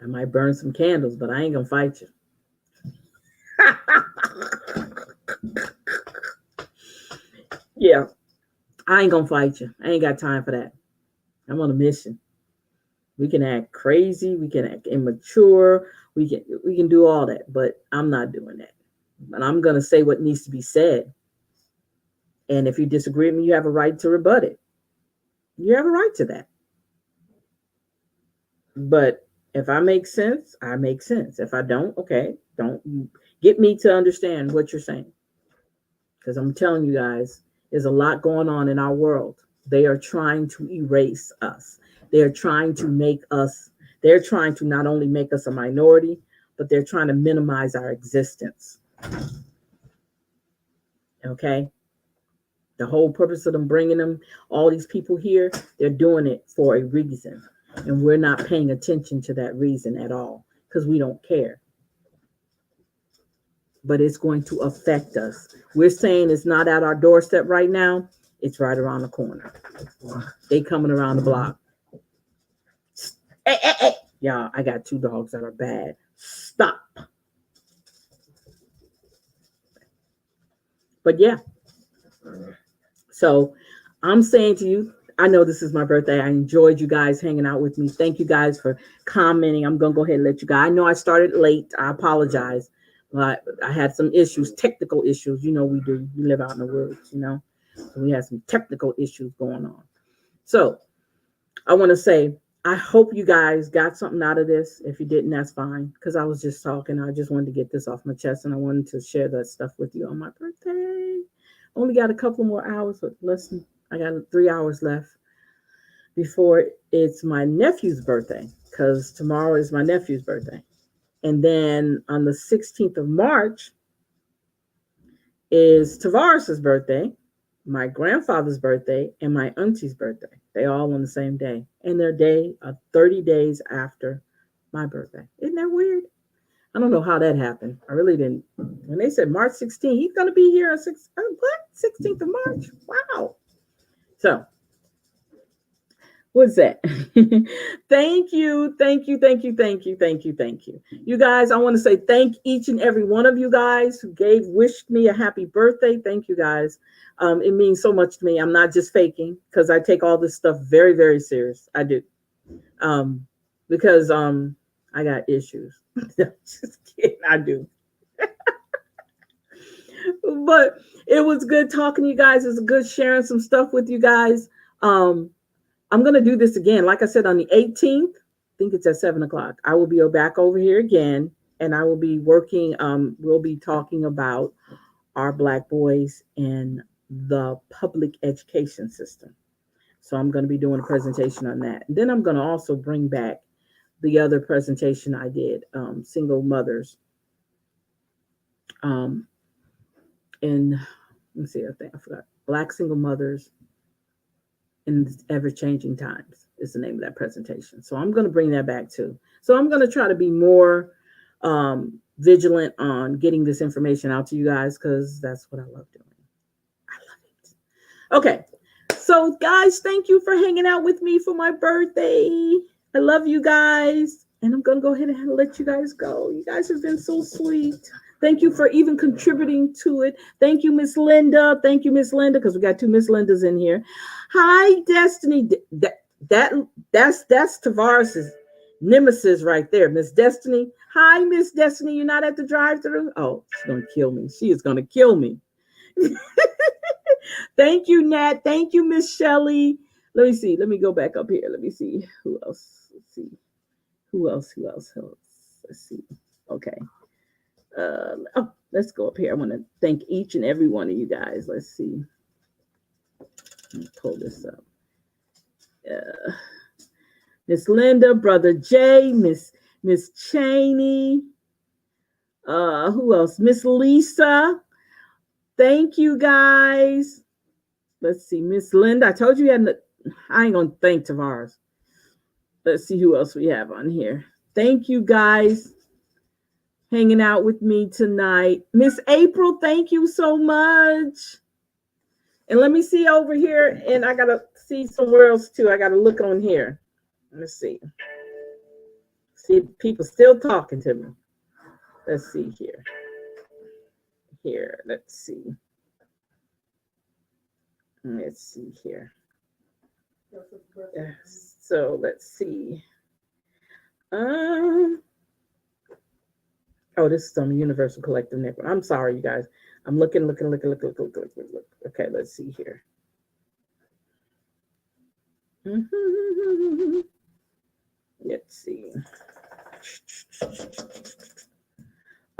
I might burn some candles, but I ain't gonna fight you. Yeah, I ain't gonna fight you. I ain't got time for that. I'm on a mission. We can act crazy, we can act immature, we can do all that, but I'm not doing that. But I'm going to say what needs to be said. And if you disagree with me, you have a right to rebut it. You have a right to that. But if I make sense, I make sense. If I don't, okay, don't get me to understand what you're saying. Because I'm telling you guys, there's a lot going on in our world. They are trying to erase us. They're trying to not only make us a minority, but they're trying to minimize our existence. Okay? The whole purpose of them bringing them, all these people here, they're doing it for a reason. And we're not paying attention to that reason at all because we don't care. But it's going to affect us. We're saying it's not at our doorstep right now. It's right around the corner. They coming around the block. Hey. Y'all, I got 2 dogs that are bad. Stop. But yeah. So I'm saying to you, I know this is my birthday. I enjoyed you guys hanging out with me. Thank you guys for commenting. I'm going to go ahead and let you go. I know I started late. I apologize. But I had some issues, technical issues. You know we do. We live out in the woods, you know. So we had some technical issues going on. So I want to say, I hope you guys got something out of this. If you didn't, that's fine. Because I was just talking. I just wanted to get this off my chest. And I wanted to share that stuff with you on my birthday. Only got a couple more hours. But listen, I got 3 hours left before it's my nephew's birthday. because tomorrow is my nephew's birthday. And then on the 16th of March is Tavares's birthday, my grandfather's birthday, and my auntie's birthday. They all on the same day. And their day are 30 days after my birthday. Isn't that weird? I don't know how that happened. I really didn't. When they said March 16th, he's going to be here on 16th of March. Wow. So, what's that? Thank you. You guys, I want to say thank each and every one of you guys who wished me a happy birthday. Thank you guys. It means so much to me. I'm not just faking, because I take all this stuff very, very serious. I do. Because I got issues. Just kidding, I do. But it was good talking to you guys. It was good sharing some stuff with you guys. I'm going to do this again. Like I said, on the 18th, I think it's at 7:00. I will be back over here again, and I will be working. We'll be talking about our Black boys in the public education system. So I'm going to be doing a presentation on that. And then I'm going to also bring back the other presentation I did, single mothers. And let's see, I forgot. Black single mothers in ever-changing times is the name of that presentation. So I'm going to bring that back too. So I'm going to try to be more vigilant on getting this information out to you guys, because that's what I love doing. I love it. Okay. So guys, thank you for hanging out with me for my birthday. I love you guys. And I'm going to go ahead and let you guys go. You guys have been so sweet. Thank you for even contributing to it. Thank you, Miss Linda. Thank you, Miss Linda, because we got 2 Miss Lindas in here. Hi, Destiny. That's Tavares's nemesis right there, Miss Destiny. Hi, Miss Destiny. You're not at the drive-thru? Oh, she's going to kill me. She is going to kill me. Thank you, Nat. Thank you, Miss Shelley. Let me see. Let me go back up here. Let me see. Who else? Let's see. Who else? Let's see. Okay. Let's go up here. I want to thank each and every one of you guys. Let's see. Let me pull this up. Miss Linda, Brother Jay, Miss Cheney. Who else? Miss Lisa. Thank you guys. Let's see. Miss Linda. I told you I ain't gonna thank Tavares. Let's see who else we have on here. Thank you guys hanging out with me tonight. Miss April, thank you so much. And let me see over here, and I gotta see somewhere else too. I gotta look on here. Let's see. See, people still talking to me. Let's see here. Let's see. Let's see here. So let's see. Oh, this is on the Universal Collective Network. I'm sorry, you guys. I'm looking. Okay, let's see here. Let's see.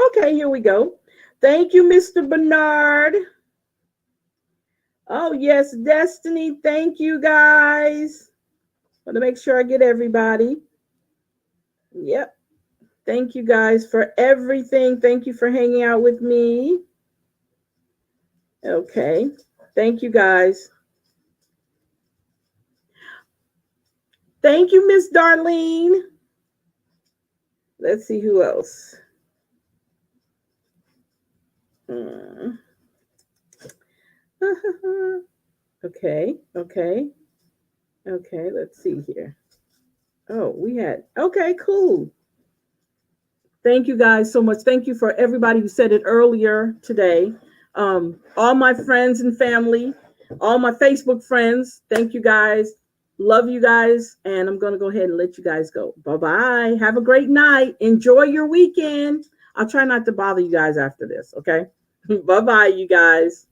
Okay, here we go. Thank you, Mr. Bernard. Oh, yes, Destiny. Thank you, guys. Want to make sure I get everybody. Yep. Thank you, guys, for everything. Thank you for hanging out with me. Okay. Thank you, guys. Thank you, Miss Darlene. Let's see who else. Okay, let's see here. Oh, okay, cool. Thank you guys so much. Thank you for everybody who said it earlier today. All my friends and family, all my Facebook friends, thank you guys. Love you guys. And I'm going to go ahead and let you guys go. Bye-bye. Have a great night. Enjoy your weekend. I'll try not to bother you guys after this, okay? Bye-bye, you guys.